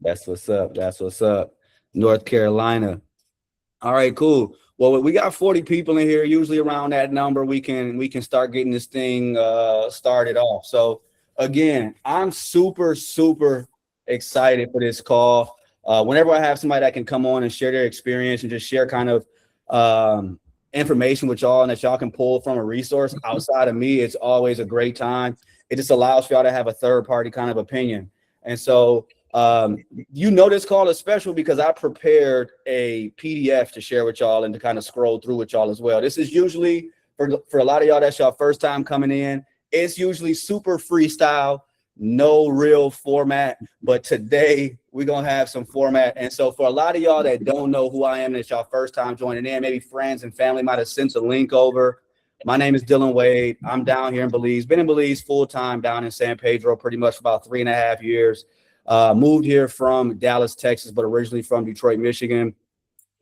That's what's up. That's what's up. North Carolina. All right, cool. Well, we got 40 people in here. Usually around that number, we can start getting this thing started off. So again, I'm super excited for this call. Whenever I have somebody that can come on and share their experience and just share kind of information with y'all and that y'all can pull from a resource outside of me, it's always a great time. It just allows for y'all to have a third party kind of opinion. And so this call is special because I prepared a PDF to share with y'all and to kind of scroll through with y'all as well. This is usually for a lot of y'all, that's y'all first time coming in. It's usually super freestyle, no real format, but today we're going to have some format. And so for a lot of y'all that don't know who I am, it's y'all first time joining in, maybe friends and family might have sent a link over. My name is Dylan Wade. I'm down here in Belize, been in Belize full time down in San Pedro, pretty much for about 3.5 years. Moved here from Dallas, Texas, but originally from Detroit, Michigan.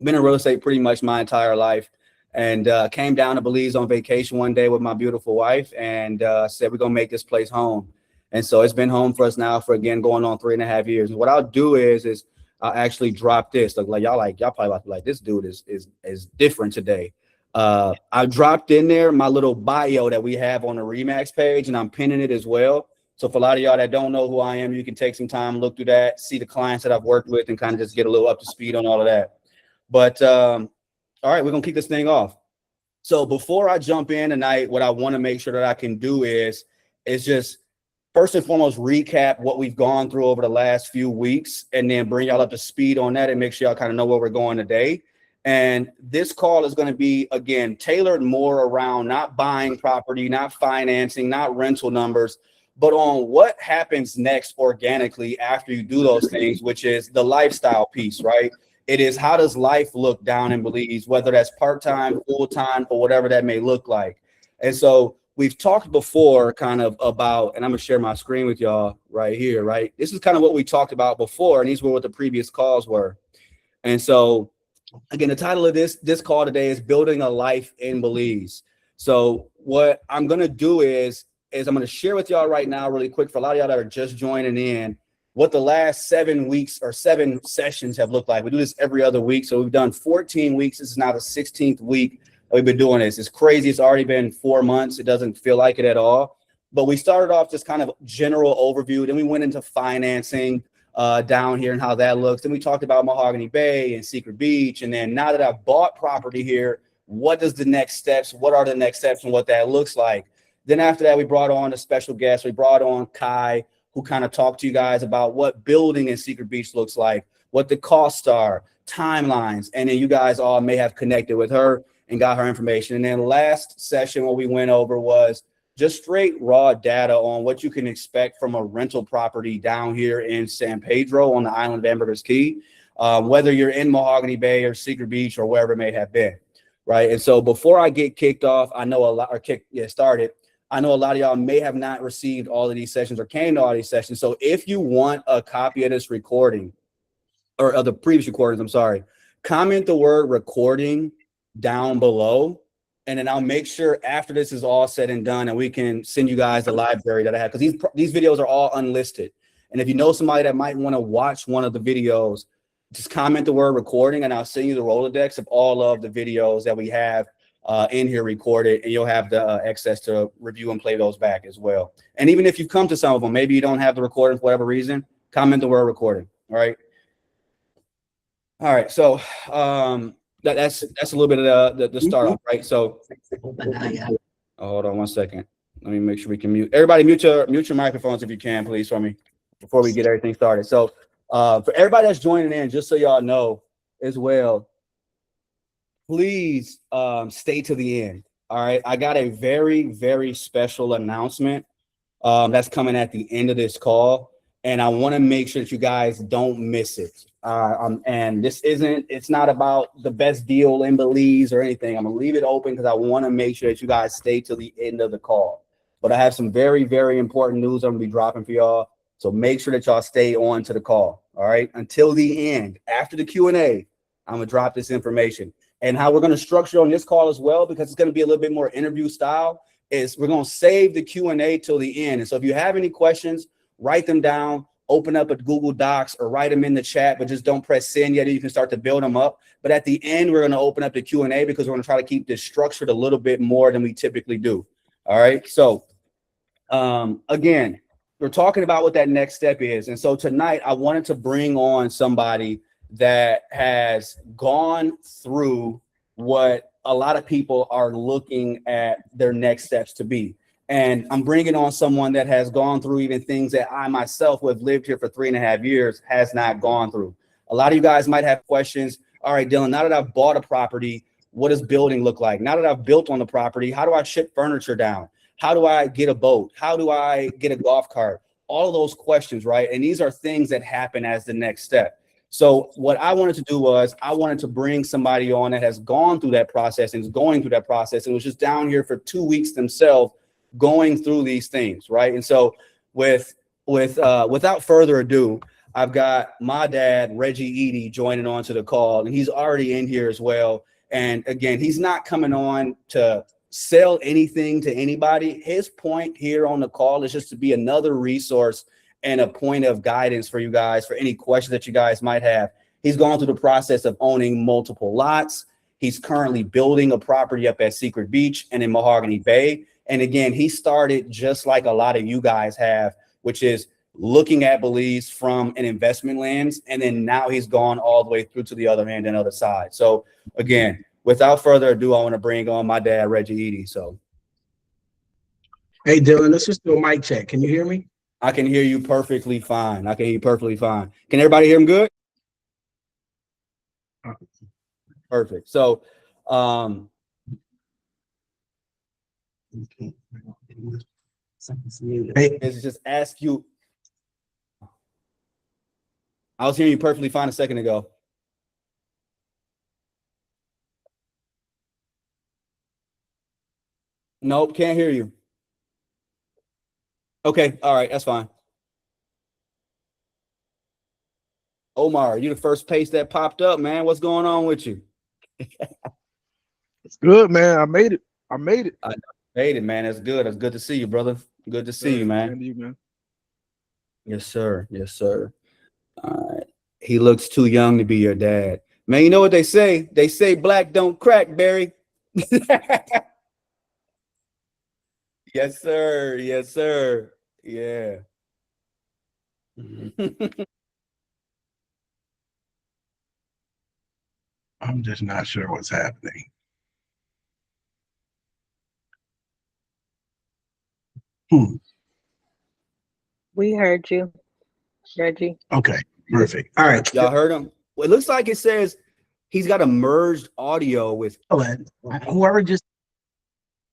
Been in real estate pretty much my entire life, and came down to Belize on vacation one day with my beautiful wife, and said we're gonna make this place home. And so it's been home for us now for again going on 3.5 years. And what I'll do is I'll actually drop this. Y'all probably about to be like, this dude is different today. I dropped in there my little bio that we have on the Remax page, and I'm pinning it as well. So for a lot of y'all that don't know who I am, you can take some time, look through that, see the clients that I've worked with, and kind of just get a little up to speed on all of that. But all right, we're gonna kick this thing off. So before I jump in tonight, what I want to make sure that I can do is just first and foremost recap what we've gone through over the last few weeks, and then bring y'all up to speed on that and make sure y'all kind of know where we're going today. And this call is going to be, again, tailored more around not buying property, not financing, not rental numbers, but on what happens next organically after you do those things, which is the lifestyle piece, right? It is, how does life look down in Belize, whether that's part-time, full-time, or whatever that may look like. And so we've talked before kind of about, and I'm gonna share my screen with y'all right here, right? This is kind of what we talked about before, and these were what the previous calls were. And so again, the title of this call today is Building a Life in Belize. So what I'm gonna do is I'm going to share with y'all right now really quick for a lot of y'all that are just joining in what the last 7 weeks or 7 sessions have looked like. We do this every other week. So we've done 14 weeks. This is now the 16th week that we've been doing this. It's crazy. It's already been 4 months. It doesn't feel like it at all. But we started off just kind of general overview. Then we went into financing down here and how that looks. Then we talked about Mahogany Bay and Secret Beach. And then now that I've bought property here, what does the next steps? What are the next steps and what that looks like? Then after that, we brought on a special guest. We brought on Kai, who kind of talked to you guys about what building in Secret Beach looks like, what the costs are, timelines. And then you guys all may have connected with her and got her information. And then last session, what we went over was just straight raw data on what you can expect from a rental property down here in San Pedro on the island of Ambergris Caye, whether you're in Mahogany Bay or Secret Beach or wherever it may have been, right? And so before I get kicked off, I know a lot, or started, I know a lot of y'all may have not received all of these sessions or came to all these sessions. So if you want a copy of this recording or of the previous recordings, I'm sorry, comment the word recording down below. And then I'll make sure after this is all said and done and we can send you guys the library that I have, because these videos are all unlisted. And if you know somebody that might want to watch one of the videos, just comment the word recording and I'll send you the Rolodex of all of the videos that we have in here recorded, and you'll have the access to review and play those back as well. And even if you've come to some of them, maybe you don't have the recording for whatever reason, comment the word recording. All right. All right. So that's a little bit of the start off, right? So hold on one second. Let me make sure we can mute. Everybody mute your microphones if you can, please, for me before we get everything started. So for everybody that's joining in, just so y'all know as well, please stay to the end. All right. I got a very, very special announcement that's coming at the end of this call. And I want to make sure that you guys don't miss it. And it's not about the best deal in Belize or anything. I'm going to leave it open because I want to make sure that you guys stay to the end of the call. But I have some very, very important news I'm going to be dropping for y'all. So make sure that y'all stay on to the call. All right. Until the end, after the Q&A, I'm going to drop this information. And how we're going to structure on this call as well, because it's going to be a little bit more interview style, is we're going to save the Q&A till the end. And so if you have any questions, write them down open up a Google Docs or write them in the chat, but just don't press send yet. You can start to build them up. But at the end, we're going to open up the Q&A because we're going to try to keep this structured a little bit more than we typically do. All right. So again, we're talking about what that next step is. And so tonight I wanted to bring on somebody that has gone through what a lot of people are looking at their next steps to be. And I'm bringing on someone that has gone through even things that I myself, who have lived here for 3.5 years, has not gone through. A lot of you guys might have questions. All right, Dylan, now that I've bought a property, what does building look like? Now that I've built on the property, how do I ship furniture down? How do I get a boat? How do I get a golf cart? All of those questions, right? And these are things that happen as the next step. So what I wanted to do was I wanted to bring somebody on that has gone through that process and is going through that process and was just down here for 2 weeks themselves going through these things, right? And so without further ado, I've got my dad, Reggy Eadie, joining on to the call, and he's already in here as well. And again, he's not coming on to sell anything to anybody. His point here on the call is just to be another resource and a point of guidance for you guys for any questions that you guys might have. He's gone through the process of owning multiple lots. He's currently building a property up at Secret Beach and in Mahogany Bay. And again, he started just like a lot of you guys have, which is looking at Belize from an investment lens. And then now he's gone all the way through to the other end and other side. So again, without further ado, I want to bring on my dad, Reggy Eadie. So, hey, Dylan, let's just do a mic check. Can you hear me? I can hear you perfectly fine. I can hear you perfectly fine. Can everybody hear him good? Perfect. So, is just ask you. I was hearing you perfectly fine a second ago. Nope, can't hear you. Okay, all right, that's fine. Omar, you the first pace that popped up, man. What's going on with you? It's good, man. I made it. I made it. I made it, man. That's good. That's good to see you, brother. Good to see you, man. You, man. Yes, sir. Yes, sir. All right. He looks too young to be your dad. Man, you know what they say? They say black don't crack, Barry. Yes, sir. Yes, sir. Yeah. I'm just not sure what's happening. We heard you, Reggie. Okay, perfect. All right. Y'all heard him? Well, it looks like it says he's got a merged audio with whoever just.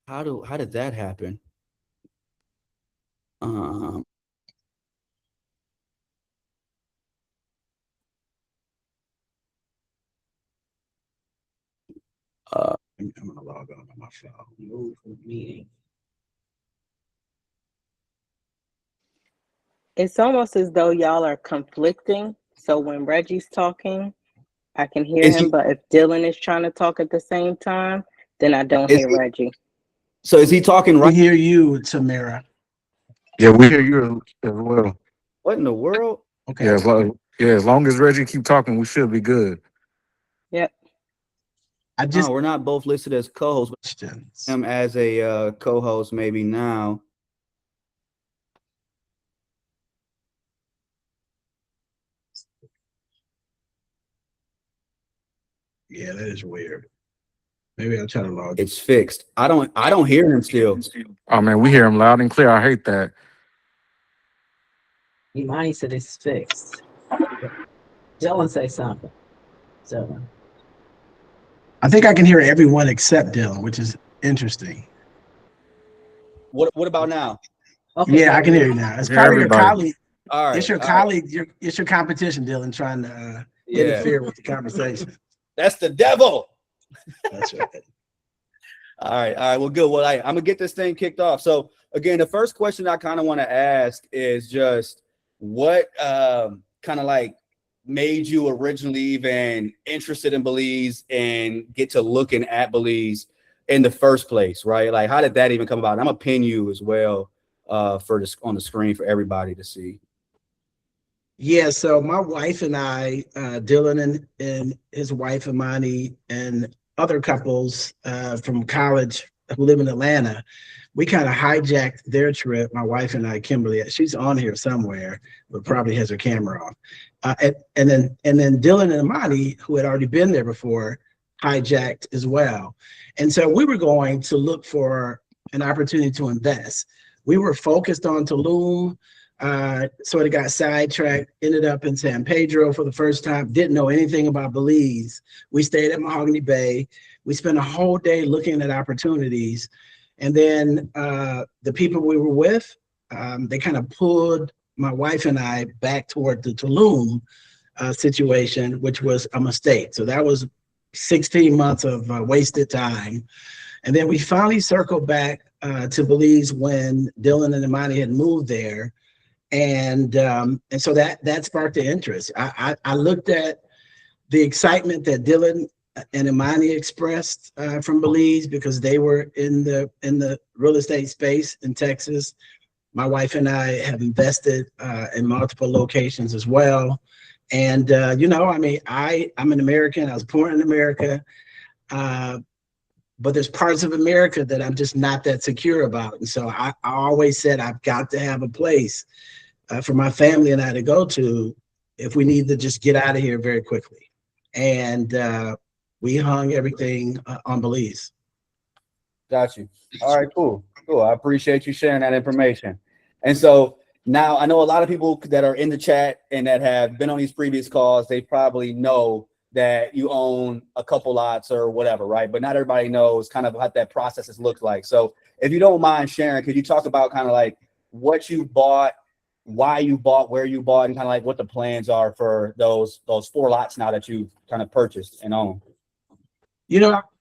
how did that happen? I'm gonna log on my phone. Move meeting. It's almost as though y'all are conflicting. So when Reggie's talking, I can hear him, but if Dylan is trying to talk at the same time, then I don't hear Reggie. So is he talking right? We hear you, Tamara. Yeah, we hear you as well. What in the world? Okay. Yeah, as long as Reggie keep talking, we should be good. Yep. No, we're not both listed as co-hosts, but him as a co-host maybe now. Yeah, that is weird. Maybe I'll try to log. It's fixed. I don't hear him still. Oh man, we hear him loud and clear. I hate that. Mine said it's fixed. Dylan say something. So I think I can hear everyone except Dylan, which is interesting. What about now? okay, Yeah, I can hear you now. It's probably your colleague. All right. It's your colleague. It's your competition, Dylan, trying to interfere with the conversation. That's the devil. That's right. All right. Well, good. Well, I'm gonna get this thing kicked off. So again, the first question I kind of want to ask is just what kind of like made you originally even interested in Belize and get to looking at Belize in the first place, right? Like, how did that even come about? I'm gonna pin you as well for this on the screen for everybody to see. Yeah, so my wife and I, Dylan and his wife Imani, and other couples from college who live in Atlanta, we kind of hijacked their trip. My wife and I, Kimberly, she's on here somewhere, but probably has her camera off. And then Dylan and Imani, who had already been there before, hijacked as well. And so we were going to look for an opportunity to invest. We were focused on Tulum. Sort of got sidetracked, ended up in San Pedro for the first time, didn't know anything about Belize. We stayed at Mahogany Bay. We spent a whole day looking at opportunities. And then the people we were with, they kind of pulled my wife and I back toward the Tulum situation, which was a mistake. So that was 16 months of wasted time. And then we finally circled back to Belize when Dylan and Imani had moved there. And so that sparked the interest. I looked at the excitement that Dylan and Imani expressed from Belize because they were in the real estate space in Texas. My wife and I have invested in multiple locations as well. And I mean, I'm an American. I was born in America, but there's parts of America that I'm just not that secure about. And so I always said I've got to have a place for my family and I to go to if we need to just get out of here very quickly. And we hung everything on Belize. Got you. All right, cool. I appreciate you sharing that information. And so now I know a lot of people that are in the chat and that have been on these previous calls, they probably know that you own a couple lots or whatever, right? But not everybody knows kind of what that process has looked like. So if you don't mind sharing, could you talk about kind of like what you bought, why you bought, where you bought, and kind of like what the plans are for those 4 lots now that you kind of purchased and own?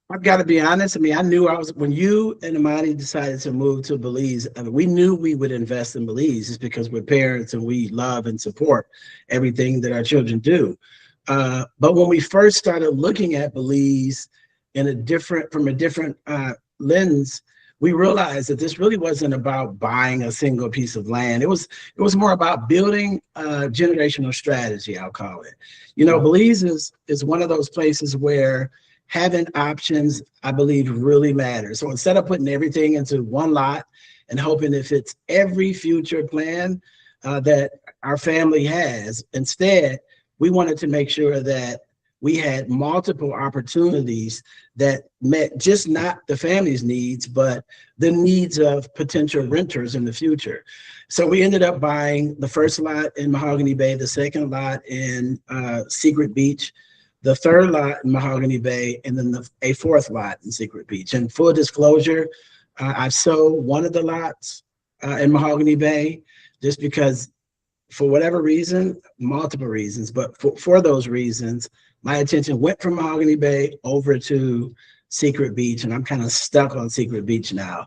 I've got to be honest. I mean, I knew when you and Imani decided to move to Belize, I mean, we knew we would invest in Belize just because we're parents and we love and support everything that our children do. But when we first started looking at Belize from a different lens, we realized that this really wasn't about buying a single piece of land. It was more about building a generational strategy, I'll call it. Belize is one of those places where having options, I believe, really matters. So instead of putting everything into one lot and hoping it fits every future plan that our family has, instead, we wanted to make sure that we had multiple opportunities that met just not the family's needs, but the needs of potential renters in the future. So we ended up buying the first lot in Mahogany Bay, the second lot in Secret Beach, the third lot in Mahogany Bay, and then a fourth lot in Secret Beach. And full disclosure, I've sold one of the lots in Mahogany Bay just because, for whatever reason, multiple reasons, but for those reasons, my attention went from Mahogany Bay over to Secret Beach, and I'm kind of stuck on Secret Beach now.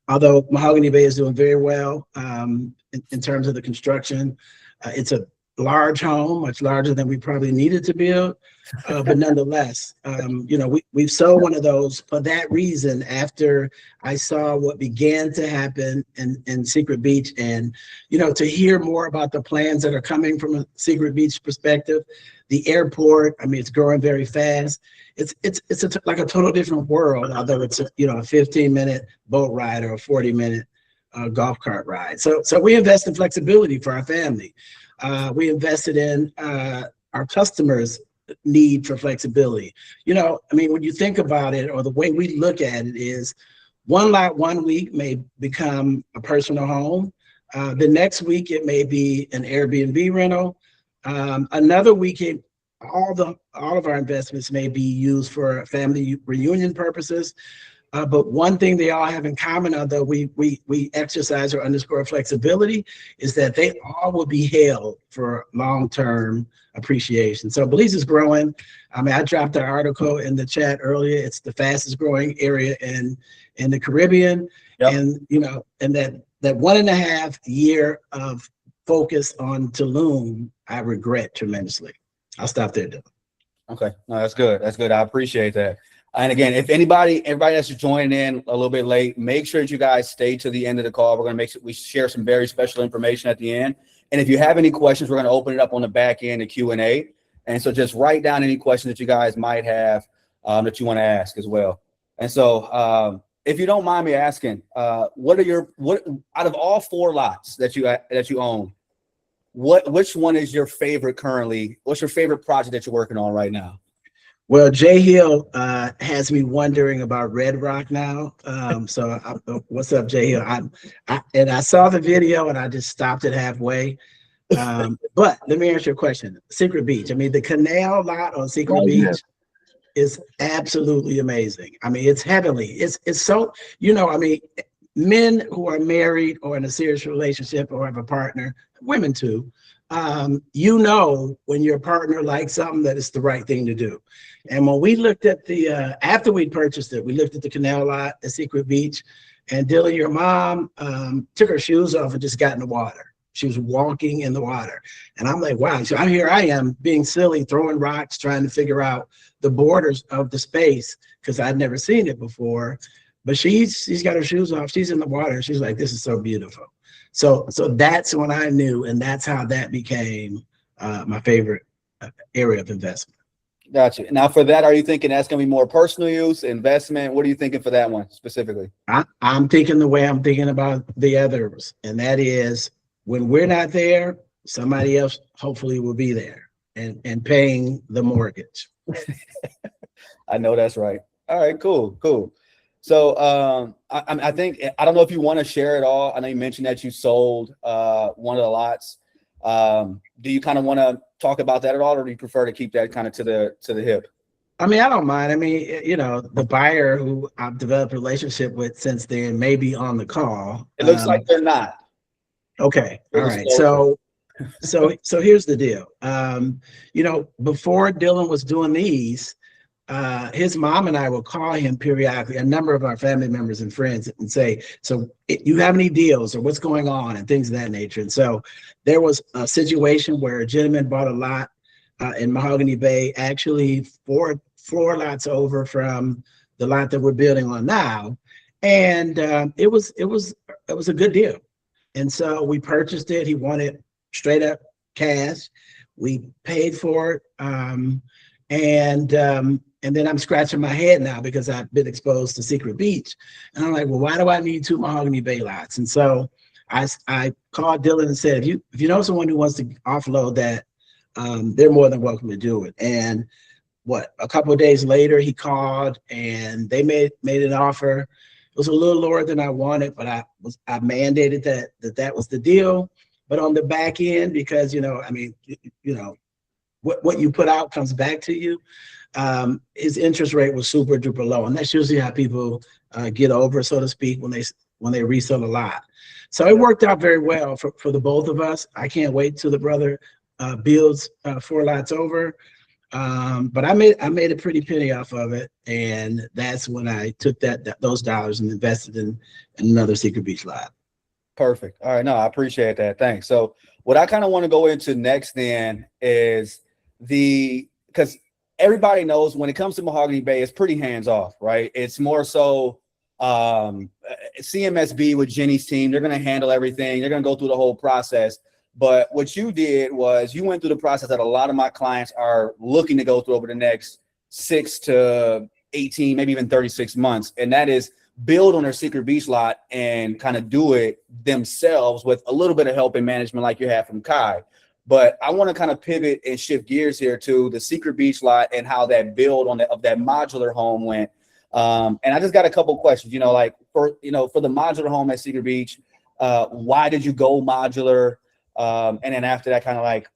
Although Mahogany Bay is doing very well in terms of the construction. It's a large home, much larger than we probably needed to build. But nonetheless, we've sold one of those for that reason after I saw what began to happen in Secret Beach, and to hear more about the plans that are coming from a Secret Beach perspective. The airport, I mean, it's growing very fast. It's like a total different world, although it's a 15-minute boat ride or a 40-minute golf cart ride. So we invest in flexibility for our family. We invested in our customers' need for flexibility. I mean, when you think about it, or the way we look at it is, one lot 1 week may become a personal home. The next week it may be an Airbnb rental. Another weekend, all of our investments may be used for family reunion purposes. But one thing they all have in common, although we exercise or underscore flexibility, is that they all will be held for long-term appreciation. So Belize is growing. I mean, I dropped an article in the chat earlier. It's the fastest growing area in the Caribbean. Yep. And and that 1.5 year of focus on Tulum, I regret tremendously. I'll stop there, Dylan. Okay, no, that's good. That's good. I appreciate that. And again, if everybody that's joining in a little bit late, make sure that you guys stay to the end of the call. We're going to make sure we share some very special information at the end. And if you have any questions, we're going to open it up on the back end of Q&A. And so just write down any questions that you guys might have that you want to ask as well. And so if you don't mind me asking, what out of all 4 lots that you own, which one is your favorite currently? What's your favorite project that you're working on right now? Well, Jay Hill has me wondering about Red Rock now. What's up, Jay Hill? I saw the video and I just stopped it halfway. But let me answer your question. Secret Beach. I mean, the canal lot on Secret Beach is absolutely amazing. I mean, it's heavenly. It's so, I mean, men who are married or in a serious relationship or have a partner, women too, when your partner likes something that it's the right thing to do. And when we looked at after we purchased it, we looked at the canal lot at Secret Beach, and Dylan, your mom, took her shoes off and just got in the water. She was walking in the water. And I'm like, wow. So here I am being silly, throwing rocks, trying to figure out the borders of the space because I'd never seen it before. But she's got her shoes off. She's in the water. She's like, this is so beautiful. So that's when I knew, and that's how that became my favorite area of investment. Gotcha. Now for that, are you thinking that's going to be more personal use, investment? What are you thinking for that one specifically? I'm thinking the way I'm thinking about the others, and that is when we're not there, somebody else hopefully will be there and paying the mortgage. I know that's right. All right, cool. So I think, I don't know if you want to share it all. I know you mentioned that you sold one of the lots. Do you kind of want to talk about that at all, or do you prefer to keep that kind of to the hip? I mean, I don't mind. I mean, the buyer who I've developed a relationship with since then may be on the call. It looks like they're not. Okay. All right. So here's the deal. Before Dylan was doing these, his mom and I will call him periodically, a number of our family members and friends, and say, so you have any deals or what's going on and things of that nature. And so there was a situation where a gentleman bought a lot in Mahogany Bay, actually four lots over from the lot that we're building on now. And it was a good deal. And so we purchased it. He wanted straight up cash. We paid for it. And then I'm scratching my head now because I've been exposed to Secret Beach. And I'm like, well, why do I need 2 Mahogany Bay lots? And so I called Dylan and said, if you know someone who wants to offload that, they're more than welcome to do it. And a couple of days later, he called and they made an offer. It was a little lower than I wanted, but I mandated that was the deal. But on the back end, because, what you put out comes back to you. His interest rate was super duper low. And that's usually how people get over, so to speak, when they resell a lot. So it worked out very well for the both of us. I can't wait till the brother builds 4 lots over. But I made a pretty penny off of it. And that's when I took those dollars and invested in another Secret Beach lot. Perfect. All right. No, I appreciate that. Thanks. So what I kind of want to go into next then is because everybody knows when it comes to Mahogany Bay, it's pretty hands off, right? It's more so CMSB with Jenny's team. They're going to handle everything. They're going to go through the whole process. But what you did was you went through the process that a lot of my clients are looking to go through over the next 6 to 18, maybe even 36 months. And that is build on their Secret Beach lot and kind of do it themselves with a little bit of help and management like you had from Kai. But I want to kind of pivot and shift gears here to the Secret Beach lot and how that build of that modular home went. And I just got a couple questions, for the modular home at Secret Beach, why did you go modular? And then after that, kind of like,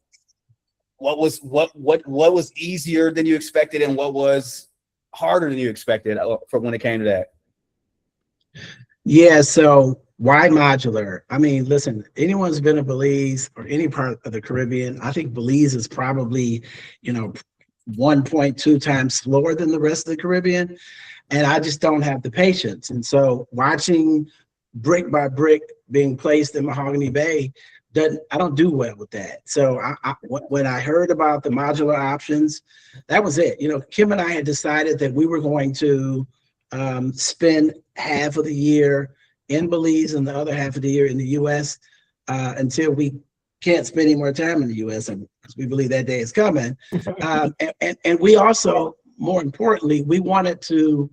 what was easier than you expected and what was harder than you expected for when it came to that? Yeah. So why modular? I mean, listen, anyone who's been to Belize or any part of the Caribbean, I think Belize is probably, 1.2 times slower than the rest of the Caribbean. And I just don't have the patience. And so watching brick by brick being placed in Mahogany Bay, I don't do well with that. So when I heard about the modular options, that was it. Kim and I had decided that we were going to spend half of the year in Belize and the other half of the year in the US until we can't spend any more time in the U.S. and we believe that day is coming. And we also, more importantly, we wanted to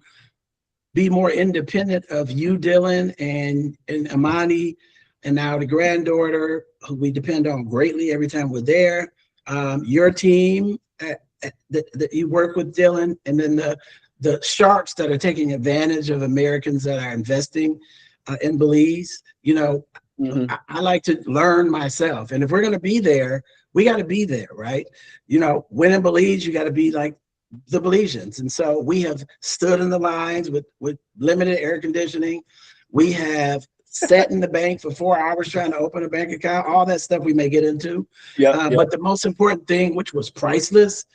be more independent of you, Dylan, and Amani, and now the granddaughter, who we depend on greatly every time we're there. Your team that you work with, Dylan, and then the sharks that are taking advantage of Americans that are investing in Belize. You know, I like to learn myself, and if we're going to be there, we got to be there, right? You know, when in Belize, you got to be like the Belizeans, and so we have stood in the lines with limited air conditioning. We have sat in the bank for 4 hours trying to open a bank account. All that stuff we may get into. But the most important thing, which was priceless,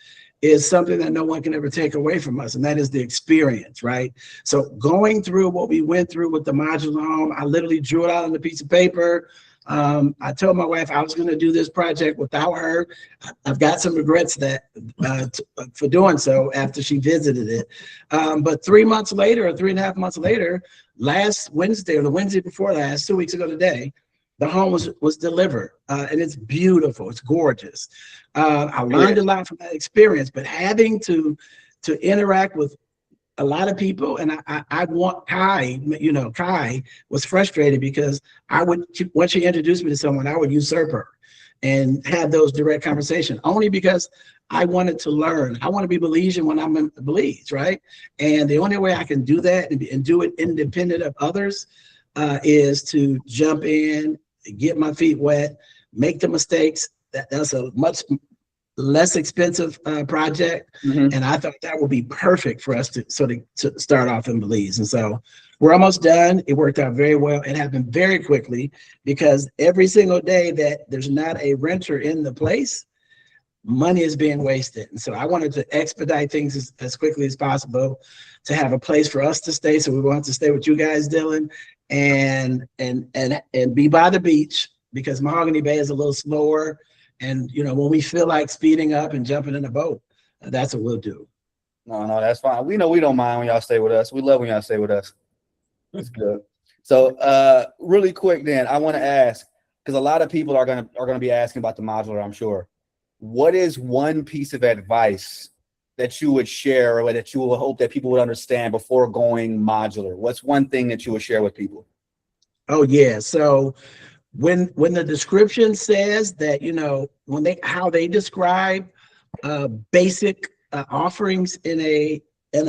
is something that no one can ever take away from us, and that is the experience, right? So going through what we went through with the modular home, I literally drew it out on a piece of paper. I told my wife I was going to do this project without her. I've got some regrets that for doing so after she visited it. But 3 months later, or 3.5 months later, last Wednesday or the Wednesday before last, 2 weeks ago today, the home was delivered, and it's beautiful. It's gorgeous. I learned a lot from that experience, but having to interact with a lot of people, and I want Kai, you know, Kai was frustrated because once she introduced me to someone, I would usurp her and have those direct conversations, only because I wanted to learn. I want to be Belizean when I'm in Belize, right? And the only way I can do that and do it independent of others is to jump in, get my feet wet, make the mistakes. That's a much less expensive project, and I thought that would be perfect for us to start off in Belize. And so we're almost done. It worked out very well. It happened very quickly because every single day that there's not a renter in the place, money is being wasted. And so I wanted to expedite things as quickly as possible to have a place for us to stay. So we wanted to stay with you guys, Dylan, and be by the beach, because Mahogany Bay is a little slower. And, you know, when we feel like speeding up and jumping in a boat, that's what we'll do. No, that's fine. We know we don't mind when y'all stay with us. We love when y'all stay with us. It's good. So really quick then, I want to ask, because a lot of people are gonna be asking about the modular, I'm sure. What is one piece of advice that you would share, or that you would hope that people would understand before going modular? What's one thing that you would share with people? Oh yeah. So when the description says that, you know, how they describe basic offerings in a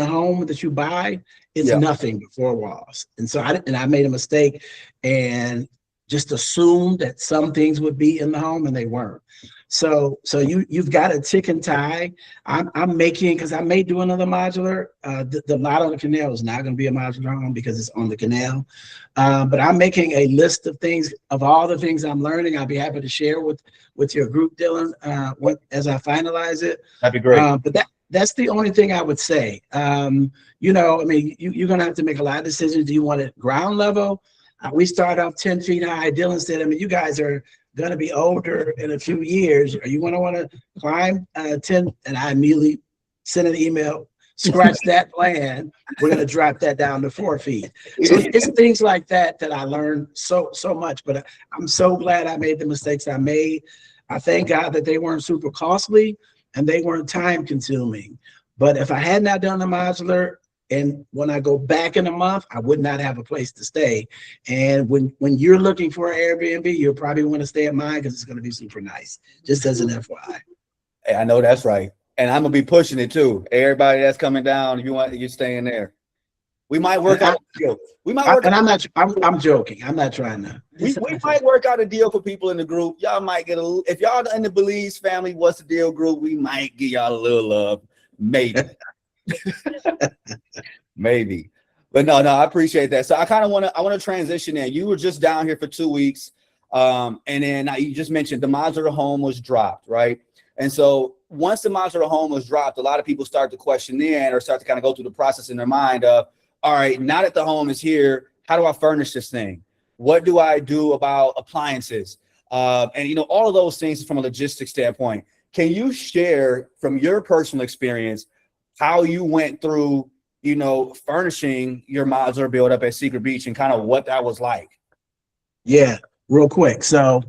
home that you buy, it's nothing but 4 walls. And so I made a mistake and just assumed that some things would be in the home, and they weren't. So you've got a tick and tie. I'm making, because I may do another modular. The lot on the canal is not going to be a modular home because it's on the canal. But I'm making a list of things, of all the things I'm learning. I'll be happy to share with your group, Dylan, as I finalize it. That'd be great. But that's the only thing I would say. You know, I mean, you're going to have to make a lot of decisions. Do you want it ground level? We start off 10 feet high. Dylan said, I mean, you guys are going to be older in a few years. Are you going to want to climb 10? And I immediately sent an email, scratch that plan. We're going to drop that down to 4 feet. So it's things like that I learned so much. But I'm so glad I made the mistakes I made. I thank God that they weren't super costly and they weren't time consuming. But if I had not done the modular, and when I go back in a month, I would not have a place to stay. And when you're looking for an Airbnb, you'll probably want to stay at mine because it's going to be super nice, just as an FYI. Hey, I know that's right. And I'm going to be pushing it too. Everybody that's coming down, if you're staying there. We might work out a deal. I'm joking. I'm not trying to. We might work out a deal for people in the group. Y'all might get if y'all in the Belize family, what's the deal group? We might give y'all a little love. Maybe. Maybe. But no, I appreciate that. So I kind of want to transition in. You were just down here for 2 weeks. And then you just mentioned the modular home was dropped, right? And so once the modular home was dropped, a lot of people start to question in or start to kind of go through the process in their mind of, all right, now that the home is here, how do I furnish this thing? What do I do about appliances? And, you know, all of those things from a logistics standpoint. Can you share from your personal experience how you went through, you know, furnishing your modular build up at Secret Beach and kind of what that was like? Yeah, real quick. So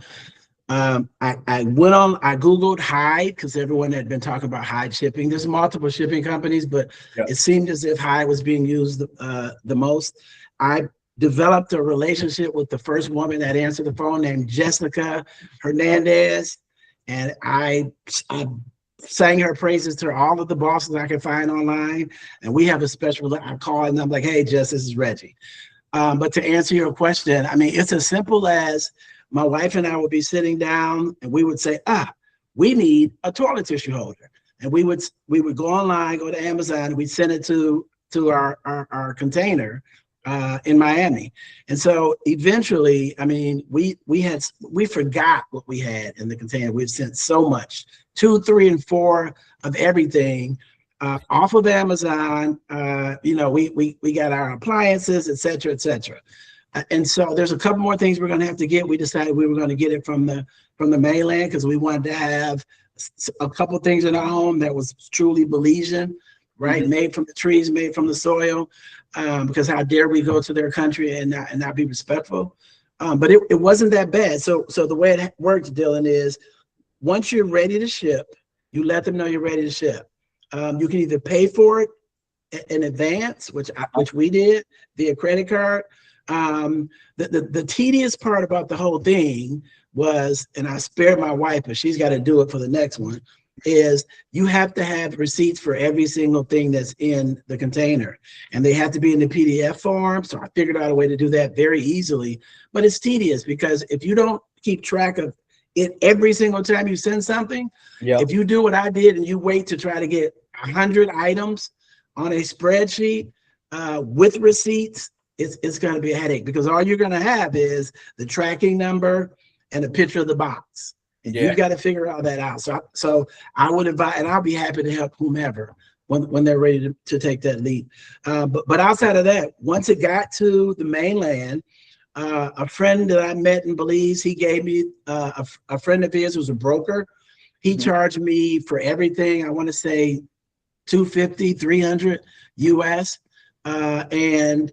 I went on, I Googled Hyde because everyone had been talking about Hyde shipping. There's multiple shipping companies, but Yep. it seemed as if Hyde was being used the most. I developed a relationship with the first woman that answered the phone named Jessica Hernandez. And I sang her praises to all of the bosses I could find online. And we have a special, I call and I'm like, hey, Jess, this is Reggie. But to answer your question, I mean, it's as simple as my wife and I would be sitting down and we would say, we need a toilet tissue holder. And we would go online, go to Amazon, and we'd send it to our container in Miami. And so eventually, I mean, we forgot what we had in the container. We've sent so much, 2, 3, and 4 of everything off of Amazon. We got our appliances, et cetera, et cetera. And so there's a couple more things we're going to have to get. We decided we were going to get it from the mainland because we wanted to have a couple things in our home that was truly Belizean, right? Mm-hmm. Made from the trees, made from the soil. Because how dare we go to their country and not be respectful? But it wasn't that bad. So the way it works, Dylan, is once you're ready to ship, you let them know you're ready to ship. You can either pay for it in advance, which we did via credit card. The tedious part about the whole thing was, and I spared my wife, but she's got to do it for the next one, is you have to have receipts for every single thing that's in the container, and they have to be in the PDF form. So I figured out a way to do that very easily, but it's tedious because if you don't keep track of it every single time you send something, if you do what I did and you wait to try to get 100 items on a spreadsheet with receipts, it's going to be a headache because all you're going to have is the tracking number and a picture of the box. And you've got to figure all that out. So I would invite, and I'll be happy to help whomever when they're ready to take that leap. But outside of that, once it got to the mainland, a friend that I met in Belize, he gave me a friend of his who's a broker. He charged me for everything. I want to say $250, $300 US, and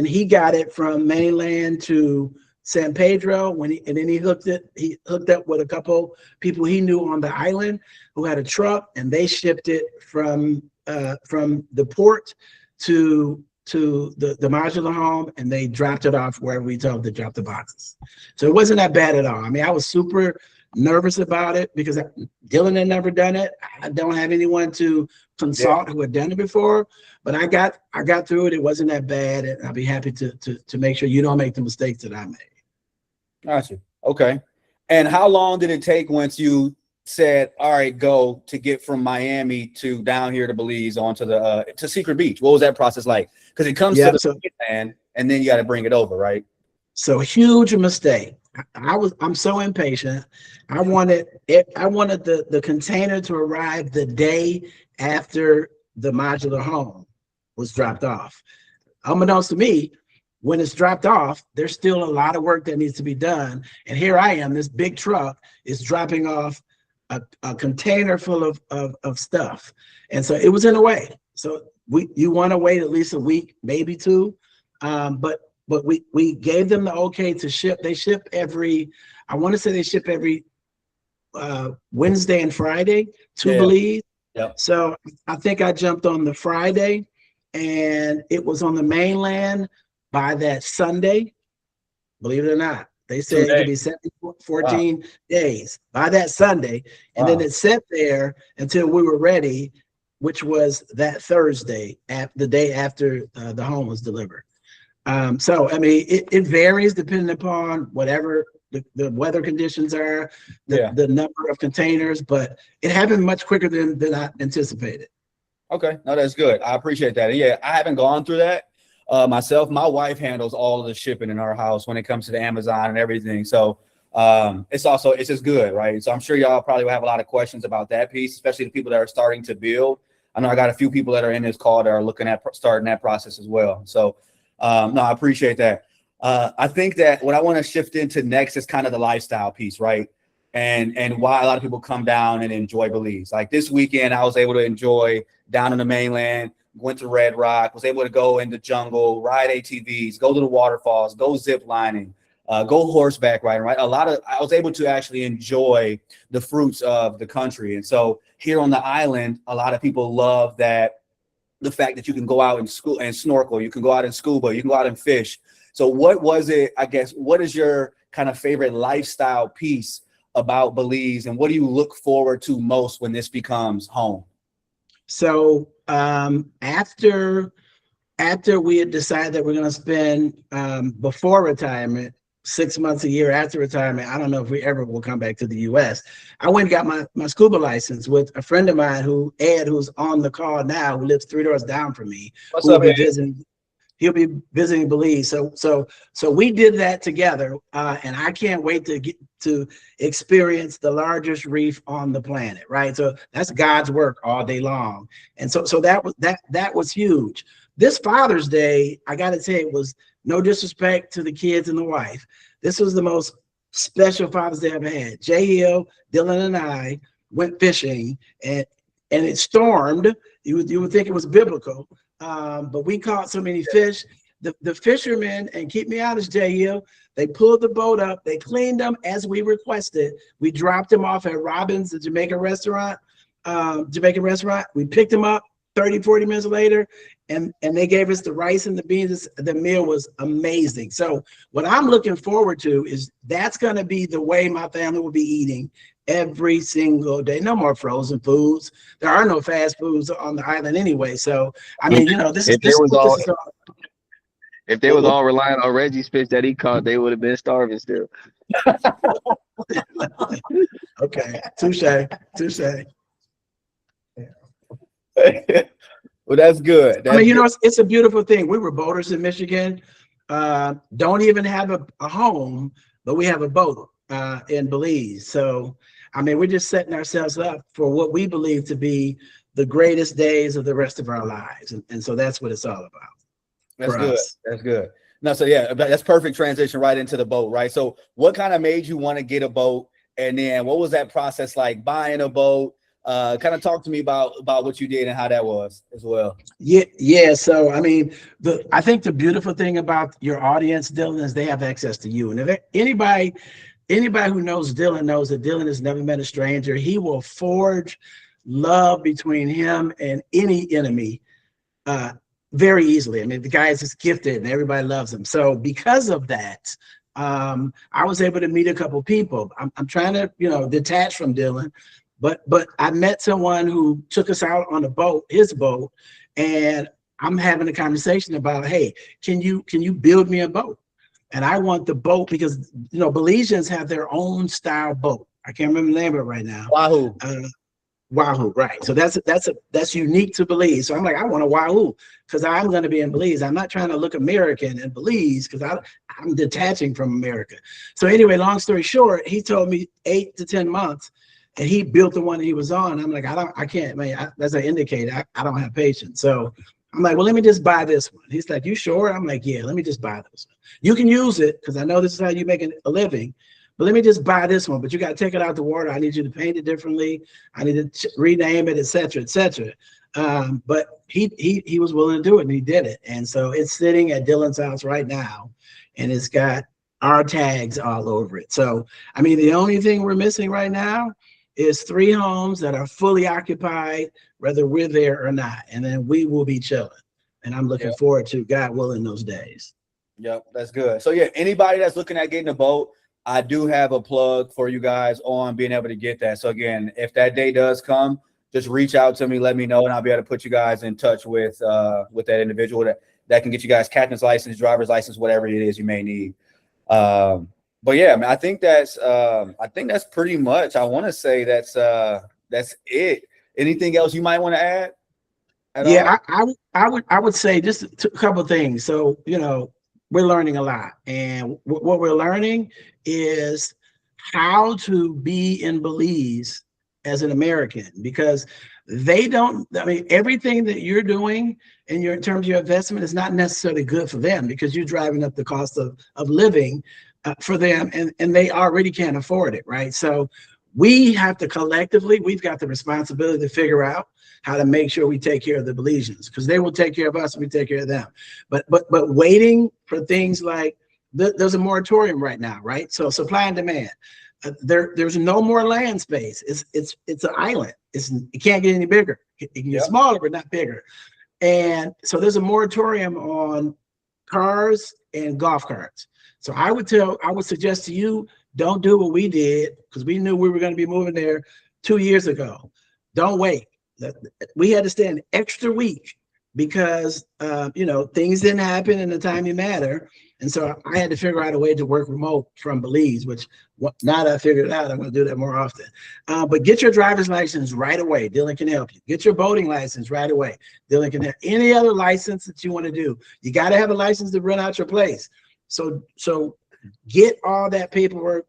he got it from mainland to San Pedro and then he hooked up with a couple people he knew on the island who had a truck, and they shipped it from the port to the modular home, and they dropped it off wherever we told them to drop the boxes. So it wasn't that bad at all. I mean, I was super nervous about it because Dylan had never done it. I don't have anyone to consult who had done it before, but I got through it. It wasn't that bad, and I'll be happy to make sure you don't make the mistakes that I made. Gotcha. Okay. And how long did it take once you said, all right, go, to get from Miami to down here to Belize onto to Secret Beach? What was that process like? Because it comes to the land and then you got to bring it over, right? So huge mistake. I'm so impatient. I wanted the container to arrive the day after the modular home was dropped off. Unbeknownst to me, when it's dropped off, there's still a lot of work that needs to be done. And here I am, this big truck is dropping off a container full of stuff. And so it was in a way. So you want to wait at least a week, maybe 2. But we gave them the okay to ship. They ship every Wednesday and Friday to Belize. Yep. So I think I jumped on the Friday and it was on the mainland by that Sunday. Believe it or not, they said it could be 14 days by that Sunday. And then it sat there until we were ready, which was that Thursday, the day after the home was delivered. So, I mean, it varies depending upon whatever the weather conditions are, the number of containers, but it happened much quicker than I anticipated. Okay. No, that's good. I appreciate that. Yeah, I haven't gone through that myself. My wife handles all of the shipping in our house when it comes to the Amazon and everything. So it's just good, right? So I'm sure y'all probably will have a lot of questions about that piece, especially the people that are starting to build. I know I got a few people that are in this call that are looking at starting that process as well. So no, I appreciate that. I think that what I want to shift into next is kind of the lifestyle piece, right? And why a lot of people come down and enjoy Belize. Like this weekend, I was able to enjoy down in the mainland, went to Red Rock, was able to go in the jungle, ride ATVs, go to the waterfalls, go zip lining. go horseback riding, right? I was able to actually enjoy the fruits of the country. And so here on the island, a lot of people love that the fact that you can go out and school and snorkel, you can go out and scuba, you can go out and fish. So what was it, I guess, what is your kind of favorite lifestyle piece about Belize, and what do you look forward to most when this becomes home? So after we had decided that we're going to spend before retirement 6 months a year after retirement, I don't know if we ever will come back to the U.S. I went and got my scuba license with a friend of mine who's on the call now, who lives 3 doors down from me. What's up, Ed? He'll be visiting Belize. So we did that together, and I can't wait to get to experience the largest reef on the planet, right? So that's God's work all day long, and so that was huge. This Father's Day, I got to say, it was no disrespect to the kids and the wife. This was the most special Father's Day I've ever had. Jay Hill, Dylan, and I went fishing, and it stormed. You would think it was biblical. But we caught so many fish. The fishermen, and keep me honest, Jay Hill, they pulled the boat up, they cleaned them as we requested. We dropped them off at Robin's, the Jamaican restaurant. We picked them up 30, 40 minutes later, and they gave us the rice and the beans. The meal was amazing. So what I'm looking forward to is that's going to be the way my family will be eating every single day. No more frozen foods. There are no fast foods on the island anyway. So I mean, if they was all relying on Reggie's fish that he caught, they would have been starving still. Okay, touche. Well, that's good. I mean, it's a beautiful thing. We were boaters in Michigan. Don't even have a home, but we have a boat in Belize. So, I mean, we're just setting ourselves up for what we believe to be the greatest days of the rest of our lives. And so that's what it's all about. That's good. That's good. No, so yeah, that's perfect transition right into the boat, right? So what kind of made you want to get a boat? And then what was that process like buying a boat? Kind of talk to me about what you did and how that was as well. Yeah. So I mean, I think the beautiful thing about your audience, Dylan, is they have access to you. And if anybody who knows Dylan knows that Dylan has never met a stranger. He will forge love between him and any enemy very easily. I mean, the guy is just gifted and everybody loves him. So because of that, I was able to meet a couple people. I'm trying to, detach from Dylan. But I met someone who took us out on a boat, his boat, and I'm having a conversation about, hey, can you build me a boat? And I want the boat because Belizeans have their own style boat. I can't remember the name of it right now. Wahoo. Wahoo, right? So that's unique to Belize. So I'm like, I want a Wahoo because I'm going to be in Belize. I'm not trying to look American in Belize because I'm detaching from America. So anyway, long story short, he told me 8 to 10 months. And he built the one he was on. I'm like, I can't, man, as I indicated, I don't have patience. So I'm like, well, let me just buy this one. He's like, you sure? I'm like, yeah, let me just buy this one. You can use it because I know this is how you make a living, but let me just buy this one. But you got to take it out the water. I need you to paint it differently. I need to rename it, et cetera, et cetera. But he was willing to do it and he did it. And so it's sitting at Dylan's house right now and it's got our tags all over it. So, I mean, the only thing we're missing right now is 3 homes that are fully occupied, whether we're there or not. And then we will be chilling. And I'm looking forward to, God willing, those days. Yep, that's good. So yeah, anybody that's looking at getting a boat, I do have a plug for you guys on being able to get that. So again, if that day does come, just reach out to me, let me know, and I'll be able to put you guys in touch with that individual that can get you guys captain's license, driver's license, whatever it is you may need. But yeah, man, I think that's pretty much. I want to say that's it. Anything else you might want to add? Yeah, I would say just a couple of things. So we're learning a lot, and what we're learning is how to be in Belize as an American because they don't. I mean, everything that you're doing in terms of your investment is not necessarily good for them because you're driving up the cost of living. For them, and they already can't afford it, right? So we have to collectively, we've got the responsibility to figure out how to make sure we take care of the Belizeans because they will take care of us and we take care of them. But waiting for things like there's a moratorium right now, right? So supply and demand. There's no more land space. It's an island. It can't get any bigger. It can get smaller, but not bigger. And so there's a moratorium on cars and golf carts. So I would suggest to you, don't do what we did, because we knew we were going to be moving there 2 years ago. Don't wait. We had to stay an extra week because things didn't happen in the time you matter. And so I had to figure out a way to work remote from Belize, which now that I figured it out, I'm going to do that more often. But get your driver's license right away. Dylan can help you. Get your boating license right away. Dylan can help. Any other license that you want to do. You got to have a license to rent out your place. So get all that paperwork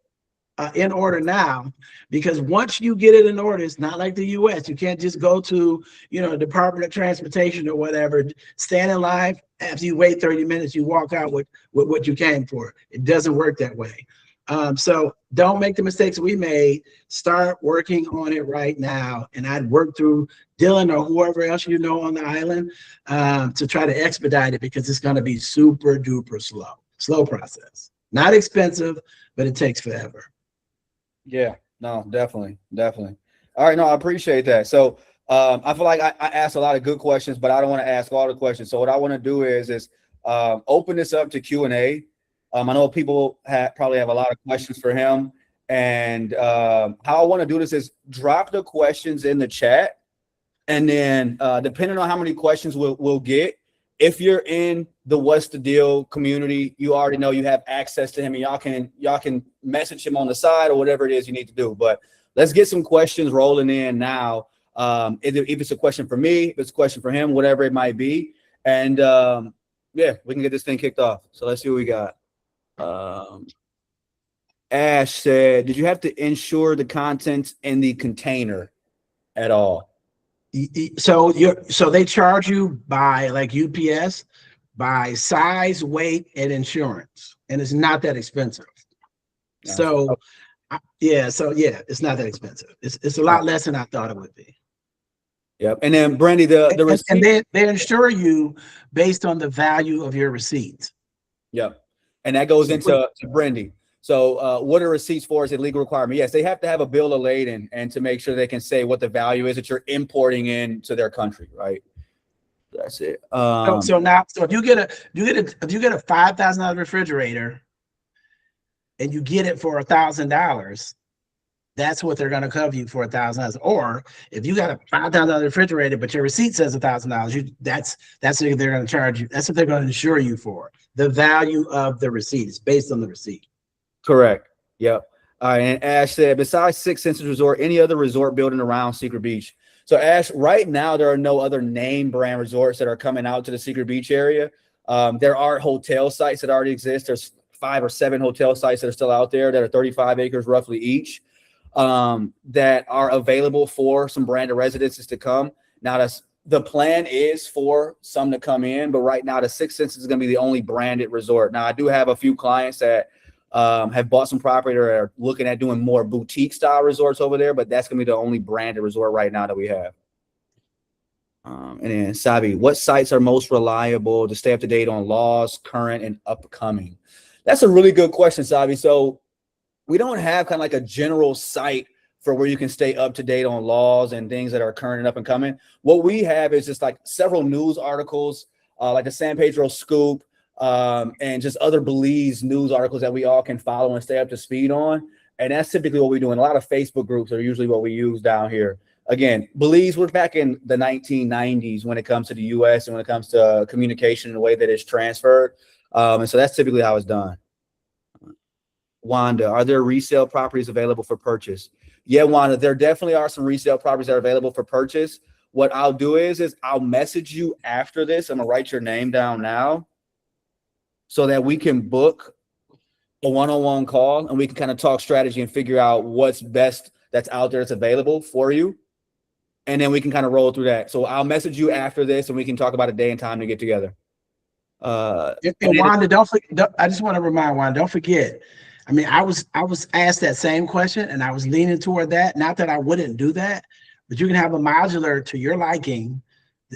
in order now, because once you get it in order, it's not like the US. You can't just go to, Department of Transportation or whatever, stand in line. After you wait 30 minutes, you walk out with what you came for. It doesn't work that way. So don't make the mistakes we made. Start working on it right now. And I'd work through Dylan or whoever else you know on the island to try to expedite it, because it's going to be super duper slow process. Not expensive, but it takes forever. Yeah, no, definitely. All right, no, I appreciate that. So I feel like I asked a lot of good questions, but I don't want to ask all the questions. So what I want to do is open this up to Q&A. I know people probably have a lot of questions for him. And how I want to do this is drop the questions in the chat. And then depending on how many questions we'll get, if you're in the What's the Deal community, you already know you have access to him, and y'all can message him on the side or whatever it is you need to do. But let's get some questions rolling in now. If it's a question for me, if it's a question for him, whatever it might be. And we can get this thing kicked off. So let's see what we got. Ash said, did you have to insure the contents in the container at all? So they charge you by, like UPS, by size, weight, and insurance, and it's not that expensive. Nice. So it's not that expensive. It's a lot less than I thought it would be. Yep. And then Brandy, the receipt, and they insure you based on the value of your receipts. Yep. And that goes into Brandy. So what are receipts for? Is it legal requirement? Yes, they have to have a bill of lading and to make sure they can say what the value is that you're importing into their country, right? That's it. So if you get a $5,000 refrigerator and you get it for $1,000, that's what they're going to cover you for $1,000. Or if you got a $5,000 refrigerator but your receipt says $1,000, that's what they're going to charge you. That's what they're going to insure you for. The value of the receipt is based on the receipt. Correct. Yep. All right. And Ash said, besides Six Senses Resort, any other resort building around Secret Beach? So Ash, right now there are no other name brand resorts that are coming out to the Secret Beach area. There are hotel sites that already exist. There's 5 or 7 hotel sites that are still out there that are 35 acres roughly each, that are available for some branded residences to come. Now the plan is for some to come in, but right now the Six Senses is going to be the only branded resort. Now I do have a few clients that have bought some property or are looking at doing more boutique style resorts over there, but that's going to be the only branded resort right now that we have. And then Sabi, what sites are most reliable to stay up to date on laws, current and upcoming? That's a really good question, Sabi. So we don't have kind of like a general site for where you can stay up to date on laws and things that are current and up and coming. What we have is just like several news articles, like the San Pedro Scoop, and just other Belize news articles that we all can follow and stay up to speed on. And that's typically what we do. And a lot of Facebook groups are usually what we use down here. Again, Belize, we're back in the 1990s when it comes to the US and when it comes to communication and the way that it's transferred. And so that's typically how it's done. Wanda, are there resale properties available for purchase? Yeah, Wanda, there definitely are some resale properties that are available for purchase. What I'll do is I'll message you after this. I'm gonna write your name down now so that we can book a one-on-one call and we can kind of talk strategy and figure out what's best that's out there that's available for you. And then we can kind of roll through that. So I'll message you after this and we can talk about a day and time to get together. And Wanda, I just want to remind Wanda, don't forget. I mean, I was asked that same question and I was leaning toward that. Not that I wouldn't do that, but you can have a modular to your liking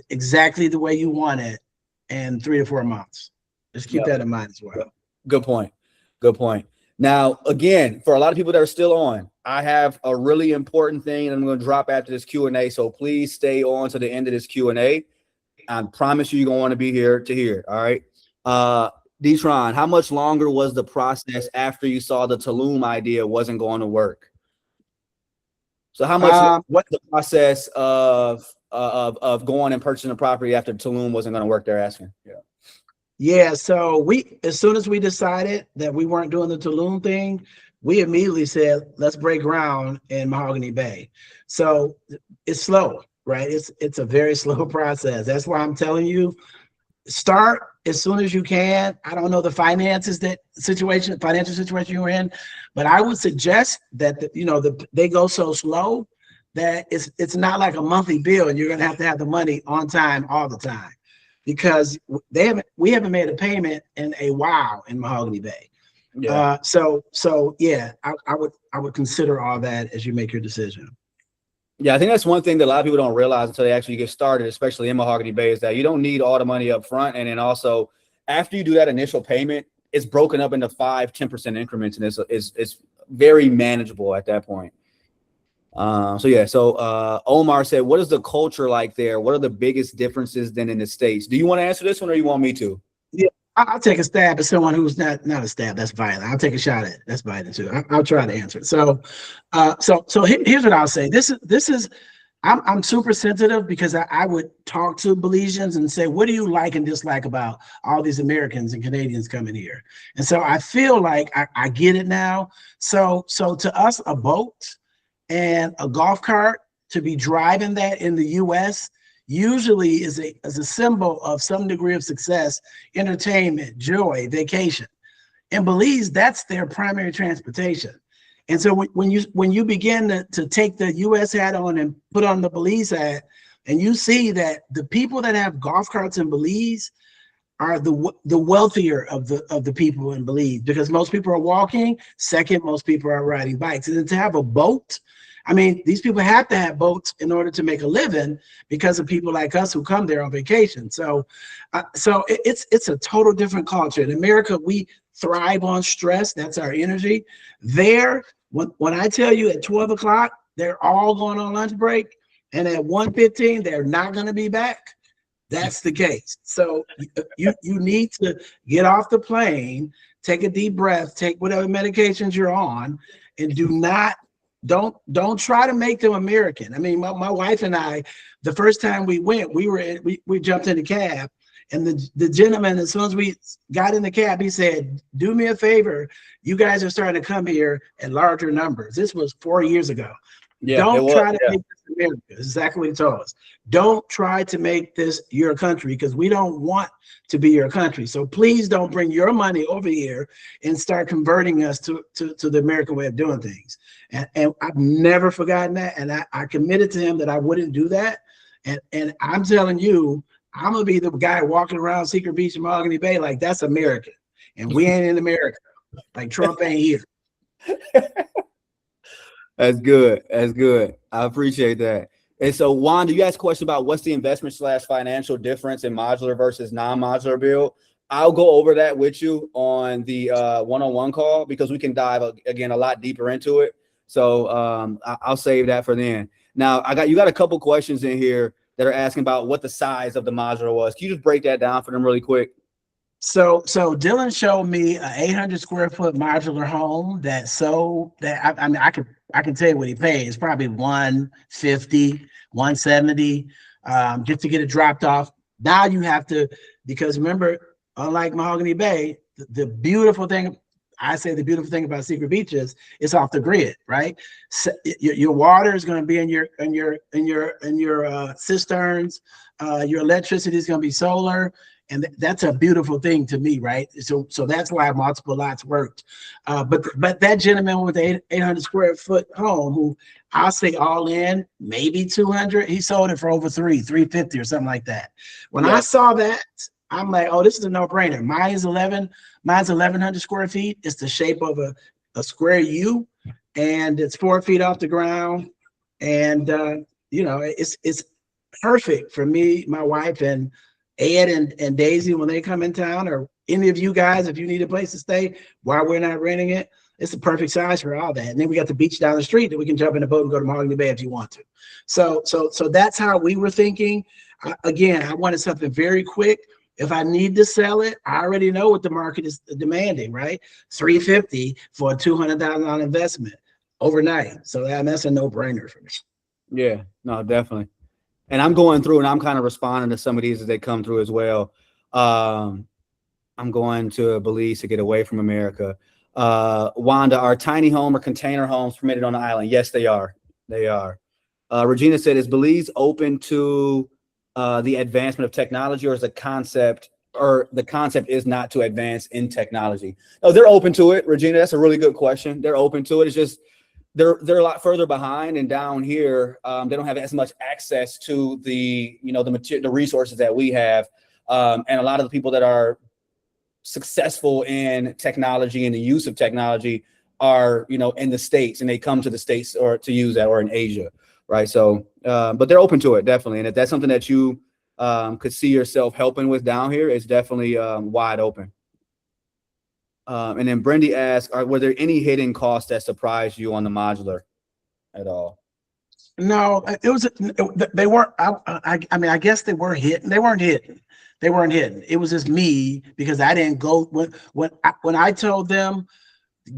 exactly the way you want it in 3 to 4 months. Just keep that in mind as well. Good point. Good point. Now, again, for a lot of people that are still on, I have a really important thing and I'm going to drop after this Q&A. So please stay on to the end of this Q&A. I promise you're going to want to be here to hear. All right. Detron, how much longer was the process after you saw the Tulum idea wasn't going to work? So how much what's the process of going and purchasing a property after Tulum wasn't going to work? They're asking. Yeah, so as soon as we decided that we weren't doing the Tulum thing, we immediately said, let's break ground in Mahogany Bay. So it's slow, right? It's a very slow process. That's why I'm telling you, start as soon as you can. I don't know the financial situation you're in, but I would suggest that they go so slow that it's not like a monthly bill and you're going to have the money on time all the time, because we haven't made a payment in a while in Mahogany Bay. Yeah. So yeah, I would consider all that as you make your decision. Yeah, I think that's one thing that a lot of people don't realize until they actually get started, especially in Mahogany Bay, is that you don't need all the money up front. And then also after you do that initial payment, it's broken up into 5-10% increments, and it's very manageable at that point. So Omar said, what is the culture like there? What are the biggest differences than in the States? Do you want to answer this one or you want me to? Yeah, I'll take a stab at someone who's not a stab. That's violent. I'll take a shot at it. That's violent too. I'll try to answer it. So here's what I'll say. This is I'm super sensitive because I would talk to Belizeans and say, what do you like and dislike about all these Americans and Canadians coming here? And so I feel like I get it now. So to us, a boat and a golf cart, to be driving that in the US usually is a symbol of some degree of success, entertainment, joy, vacation. In Belize, that's their primary transportation. And so when you begin to take the US hat on and put on the Belize hat, and you see that the people that have golf carts in Belize are the wealthier of the people in Belize, because most people are walking. Second, most people are riding bikes. And then to have a boat, I mean, these people have to have boats in order to make a living because of people like us who come there on vacation. So it's a total different culture. In America, we thrive on stress. That's our energy. There, when I tell you at 12 o'clock, they're all going on lunch break, and at 1:15, they're not going to be back. That's the case. So you need to get off the plane, take a deep breath, take whatever medications you're on, and don't try to make them American. I mean, my wife and I, the first time we went, we jumped in the cab, and the gentleman, as soon as we got in the cab, he said, do me a favor, you guys are starting to come here in larger numbers. This was 4 years ago. Yeah, don't try to make this America. That's exactly what he told us. Don't try to make this your country, because we don't want to be your country. So please don't bring your money over here and start converting us to the American way of doing things. And I've never forgotten that. And I committed to him that I wouldn't do that. And I'm telling you, I'm going to be the guy walking around Secret Beach and Mahogany Bay like that's American. And we ain't in America. Like Trump ain't here. That's good. That's good. I appreciate that. And so, Wanda, you asked a question about what's the investment/financial difference in modular versus non-modular build. I'll go over that with you on the one-on-one call, because we can dive again a lot deeper into it. So I'll save that for then. Now, you got a couple questions in here that are asking about what the size of the modular was. Can you just break that down for them really quick? So Dylan showed me an 800 square foot modular home I mean, I can tell you what he paid. It's probably 150, 170, just to get it dropped off. Now you have to, because remember, unlike Mahogany Bay, the beautiful thing about Secret Beach is it's off the grid, right? So your water is going to be in your cisterns. Your electricity is going to be solar. And that's a beautiful thing to me, right? So that's why multiple lots worked. But that gentleman with the 800 square foot home, who I'll say all in, maybe 200, he sold it for over 350 or something like that. When I saw that, I'm like, oh, this is a no-brainer. Mine's 1,100 square feet. It's the shape of a square U, and it's 4 feet off the ground. And it's perfect for me, my wife, and Ed and Daisy when they come in town, or any of you guys, if you need a place to stay while we're not renting it, it's the perfect size for all that. And then we got the beach down the street that we can jump in the boat and go to Mahogany Bay if you want to. So that's how we were thinking. Again, I wanted something very quick. If I need to sell it, I already know what the market is demanding, right? $350 for a $200,000 investment overnight. So that's a no-brainer for me. Yeah, no, definitely. And I'm going through and I'm kind of responding to some of these as they come through as well. I'm going to Belize to get away from America. Wanda, are tiny home or container homes permitted on the island? Yes, they are. They are. Regina said, is Belize open to the advancement of technology, or is the concept is not to advance in technology? Oh, they're open to it, Regina. That's a really good question. They're open to it. It's just they're a lot further behind, and down here they don't have as much access to the the resources that we have, and a lot of the people that are successful in technology and the use of technology are in the States, and they come to the States or to use that, or in Asia, right? So but they're open to it, definitely. And if that's something that you could see yourself helping with down here, it's definitely wide open. And then Brendy asked, were there any hidden costs that surprised you on the modular at all? No, they weren't. I mean, I guess they were hidden. They weren't hidden. They weren't hidden. It was just me, because I didn't go when I told them,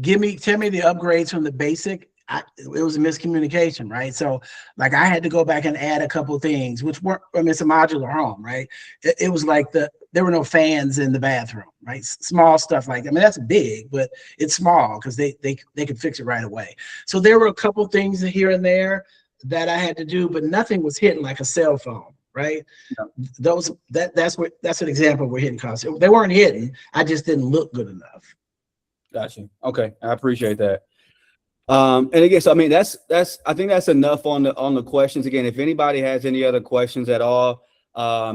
tell me the upgrades from the basic. It was a miscommunication, right? So like I had to go back and add a couple things, which weren't. I mean, it's a modular home, right? It was like there were no fans in the bathroom, right? Small stuff like that. I mean, that's big, but it's small because they could fix it right away. So there were a couple things here and there that I had to do, but nothing was hidden like a cell phone, right? Yeah. That's an example where hidden costs. They weren't hidden. I just didn't look good enough. Gotcha. Okay, I appreciate that. And again, so I mean, I think that's enough on the questions. Again, if anybody has any other questions at all,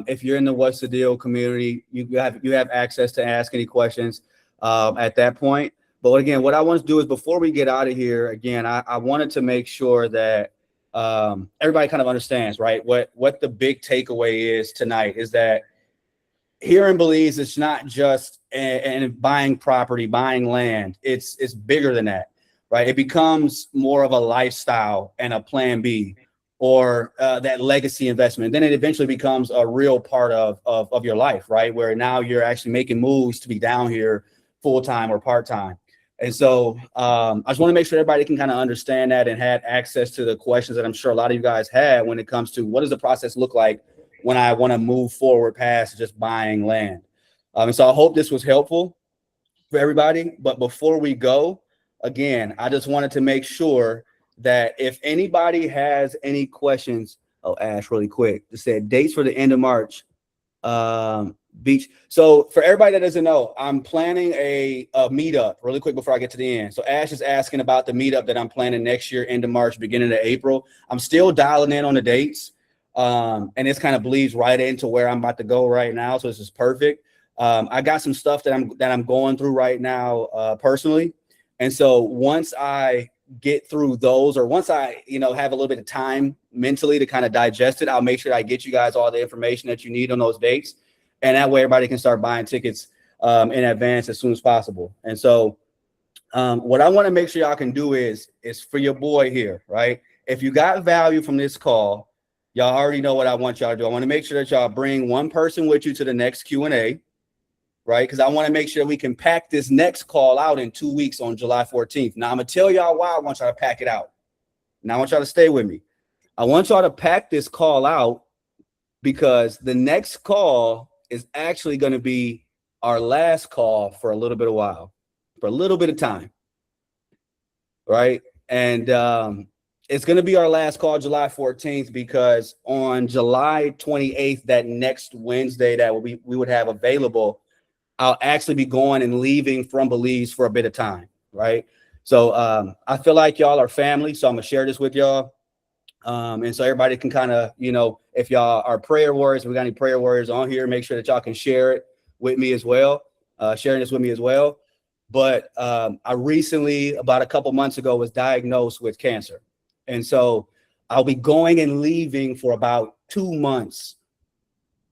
if you're in the What's the Deal community, you have access to ask any questions at that point. But again, what I want to do is, before we get out of here, again, I wanted to make sure that everybody kind of understands, right, what the big takeaway is tonight is that here in Belize, it's not just buying property, buying land. It's bigger than that, right? It becomes more of a lifestyle and a plan B, or that legacy investment. Then it eventually becomes a real part of your life, right? Where now you're actually making moves to be down here full-time or part-time. And so I just want to make sure everybody can kind of understand that and had access to the questions that I'm sure a lot of you guys had when it comes to what does the process look like when I want to move forward past just buying land. And so I hope this was helpful for everybody. But before we go, again, I just wanted to make sure that if anybody has any questions, Ash, really quick, just said dates for the end of March. Beach. So for everybody that doesn't know, I'm planning a meetup really quick before I get to the end. So Ash is asking about the meetup that I'm planning next year, end of March, beginning of April. I'm still dialing in on the dates. And this kind of bleeds right into where I'm about to go right now. So this is perfect. I got some stuff that I'm going through right now personally. And so once I get through those, or once I have a little bit of time mentally to kind of digest it, I'll make sure I get you guys all the information that you need on those dates. And that way everybody can start buying tickets in advance as soon as possible. And so what I want to make sure y'all can do is for your boy here, right? If you got value from this call, y'all already know what I want y'all to do. I want to make sure that y'all bring one person with you to the next Q&A, right? Because I want to make sure we can pack this next call out in 2 weeks on July 14th. Now I'm going to tell y'all why I want y'all to pack it out. Now I want y'all to stay with me. I want y'all to pack this call out because the next call is actually going to be our last call for a little bit of while, for a little bit of time, right? And it's going to be our last call July 14th because on July 28th, that next Wednesday that we would have available, I'll actually be going and leaving from Belize for a bit of time, right? So I feel like y'all are family, so I'm going to share this with y'all. And so everybody can kind of, if y'all are prayer warriors, we got any prayer warriors on here, make sure that y'all can share it with me as well, sharing this with me as well. But I recently, about a couple months ago, was diagnosed with cancer. And so I'll be going and leaving for about 2 months.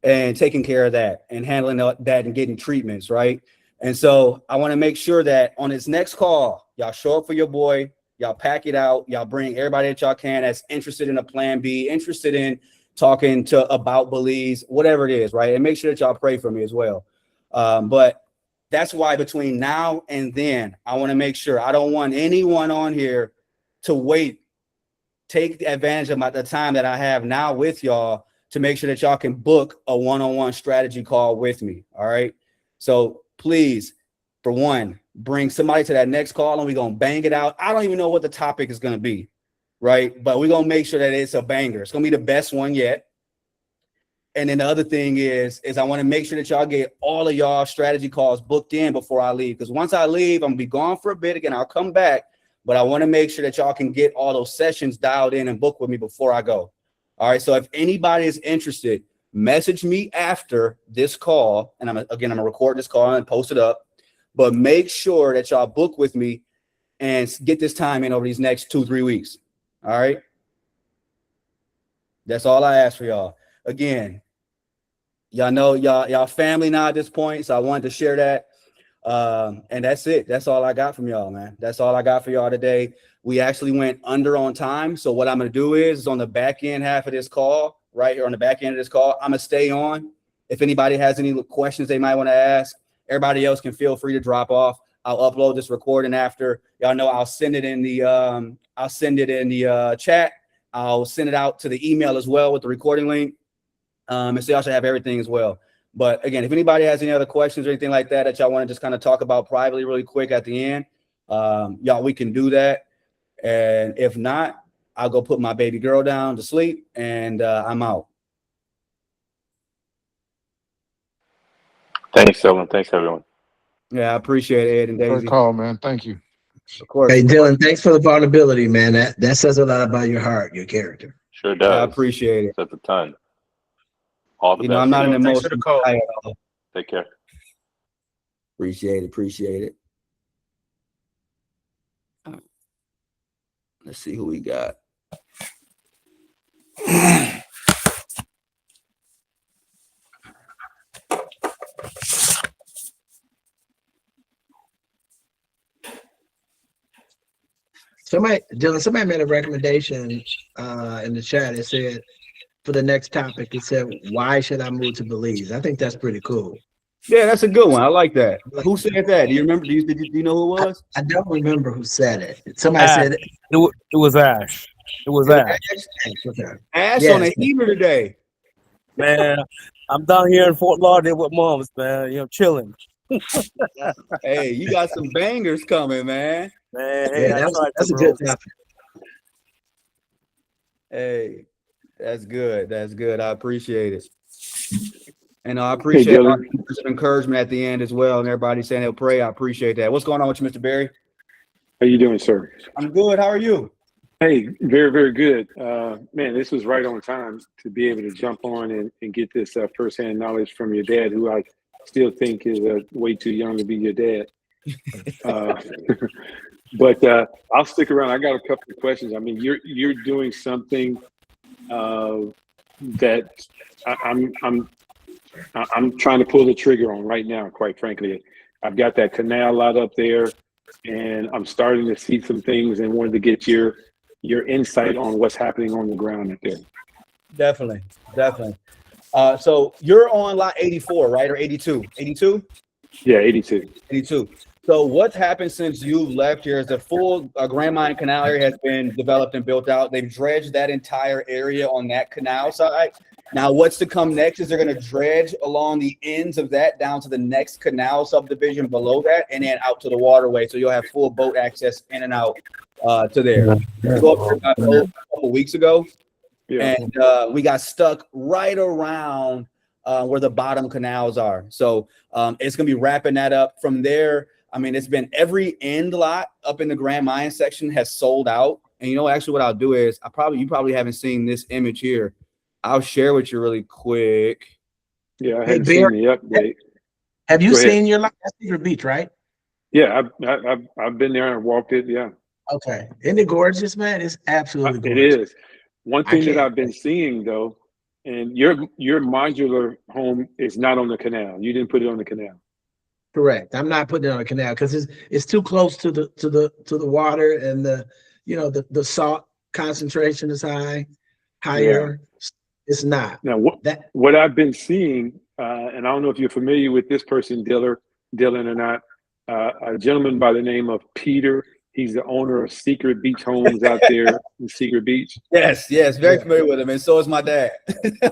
and taking care of that and handling that and getting treatments, right? And so I want to make sure that on this next call, y'all show up for your boy, y'all pack it out, y'all bring everybody that y'all can that's interested in a plan B, interested in talking about Belize, whatever it is, right? And make sure that y'all pray for me as well. But that's why between now and then, I want to make sure I don't want anyone on here to wait, take advantage of the time that I have now with y'all to make sure that y'all can book a one-on-one strategy call with me. All right. So please, for one, bring somebody to that next call and we're going to bang it out. I don't even know what the topic is going to be, right? But we're going to make sure that it's a banger. It's going to be the best one yet. And then the other thing is I want to make sure that y'all get all of y'all strategy calls booked in before I leave. Because once I leave, I'm going to be gone for a bit again. I'll come back, but I want to make sure that y'all can get all those sessions dialed in and booked with me before I go. All right. So if anybody is interested, message me after this call. And I'm going to record this call and post it up, but make sure that y'all book with me and get this time in over these next 2-3 weeks. All right. That's all I ask for y'all. Again, y'all know y'all family now at this point. So I wanted to share that. And that's it. That's all I got from y'all, man. That's all I got for y'all today. We actually went under on time. So what I'm going to do is on the back end half of this call, right here on the back end of this call, I'm going to stay on. If anybody has any questions they might want to ask, everybody else can feel free to drop off. I'll upload this recording after. Y'all know I'll send it in the chat. I'll send it out to the email as well with the recording link. And so y'all should have everything as well. But again, if anybody has any other questions or anything like that y'all want to just kind of talk about privately really quick at the end, y'all, we can do that. And if not, I'll go put my baby girl down to sleep and I'm out. Thanks, Dylan. Thanks, everyone. Yeah, I appreciate it, Ed and Daisy. Good call, man. Thank you. Of course. Hey, Dylan, thanks for the vulnerability, man. That says a lot about your heart, your character. Sure does. I appreciate it. That's a ton. All the best. I'm not an Thanks for the emotional call. guy at all. Take care. Appreciate it. All right. Let's see who we got. Somebody made a recommendation in the chat. It said for the next topic, it said, why should I move to Belize? I think that's pretty cool. Yeah, that's a good one. I like that. Who said that? Do you remember? Do you know who it was? I don't remember who said it. Somebody said it. It was Ash. It was Ash. Ash Yes. on a heater today. Man, I'm down here in Fort Lauderdale with moms, man. You know, chilling. Hey, you got some bangers coming, man. Man, hey, Yeah, that's right. that's a good topic. Hey, that's good. That's good. I appreciate it. And I appreciate Dylan. our encouragement at the end as well. And everybody saying they'll pray. I appreciate that. What's going on with you, Mr. Barry? How you doing, sir? I'm good. How are you? Hey, very, very good. Man, this was right on time to be able to jump on and get this firsthand knowledge from your dad, who I still think is way too young to be your dad. But I'll stick around. I got a couple of questions. I mean, you're doing something that I'm trying to pull the trigger on right now, quite frankly. I've got that canal lot up there, and I'm starting to see some things and wanted to get your insight on what's happening on the ground up there. Definitely. So you're on lot 84, right? Or 82? 82? Yeah, 82. 82. So what's happened since you've left here is the full Grand Mine Canal area has been developed and built out. They've dredged that entire area on that canal side. Now, what's to come next is they're going to dredge along the ends of that down to the next canal subdivision below that and then out to the waterway. So you'll have full boat access in and out to there. We go up there a couple weeks ago, and we got stuck right around where the bottom canals are. So it's going to be wrapping that up from there. I mean, it's been every end lot up in the Grand Mine section has sold out. And you know, actually what I'll do is you probably haven't seen this image here. I'll share with you really quick. Yeah, I haven't seen the update. Have you seen your lot? That's Secret Beach, right? Yeah, I've been there and walked it. Yeah. Okay. Isn't it gorgeous, man? It's absolutely gorgeous. It is. One thing that I've been seeing though And your modular home is not on the canal. You didn't put it on the canal. Correct. I'm not putting it on a canal because it's too close to the water, and the salt concentration is higher. It's not. Now, That what I've been seeing, and I don't know if you're familiar with this person, Dylan or not, a gentleman by the name of Peter. He's the owner of Secret Beach Homes out there in Secret Beach. Yes, very familiar with him, and so is my dad.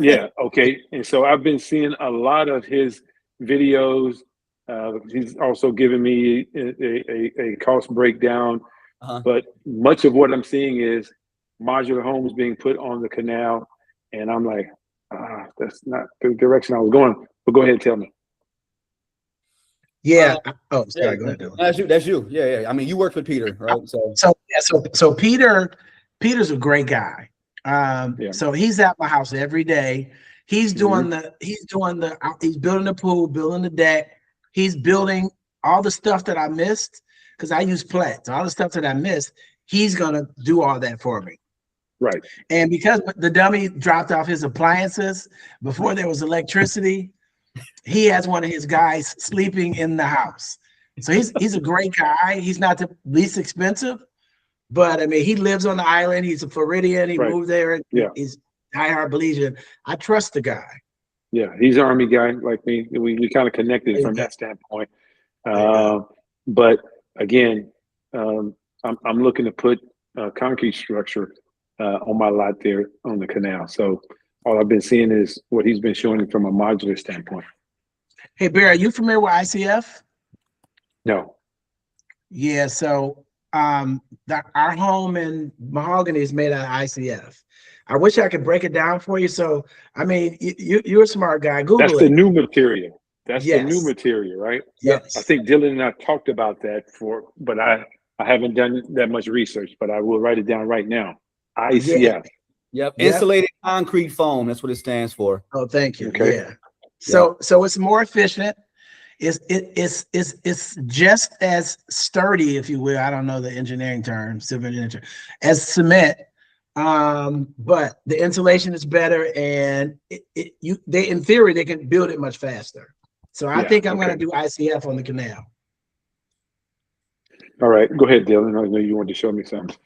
Yeah, okay. And so I've been seeing a lot of his videos. He's also given me a cost breakdown. But much of what I'm seeing is modular homes being put on the canal. And I'm like, that's not the direction I was going. But go ahead and tell me. Yeah. Oh, sorry. Go ahead, Dylan. That's you. Yeah. I mean, you worked with Peter, right? So Peter's a great guy. So he's at my house every day. He's doing he's building the pool, building the deck. He's building all the stuff that I missed because I use Plex. All the stuff that I missed, he's gonna do all that for me. Right. And because the dummy dropped off his appliances before there was electricity, he has one of his guys sleeping in the house. So he's a great guy. He's not the least expensive, but I mean, he lives on the island. He's a Floridian. He moved there. He's diehard Belizean. I trust the guy. Yeah, he's an Army guy like me. We kind of connected from that standpoint. But again, I'm looking to put a concrete structure on my lot there on the canal. So all I've been seeing is what he's been showing from a modular standpoint. Hey, Barry, are you familiar with ICF? No. Yeah, so our home in Mahogany is made out of ICF. I wish I could break it down for you. So, I mean, you're a smart guy. Google That's it. the new material. That's the new material, right? Yes. I think Dylan and I talked about that but I haven't done that much research, but I will write it down right now. ICF. Yep. Insulated concrete foam. That's what it stands for. Oh, thank you. Okay. Yeah. So it's more efficient. It's just as sturdy, if you will. I don't know the engineering term, civil engineering, as cement. But the insulation is better, and in theory they can build it much faster. So I think I'm going to do ICF on the canal. All right, go ahead, Dylan. I know you wanted to show me something.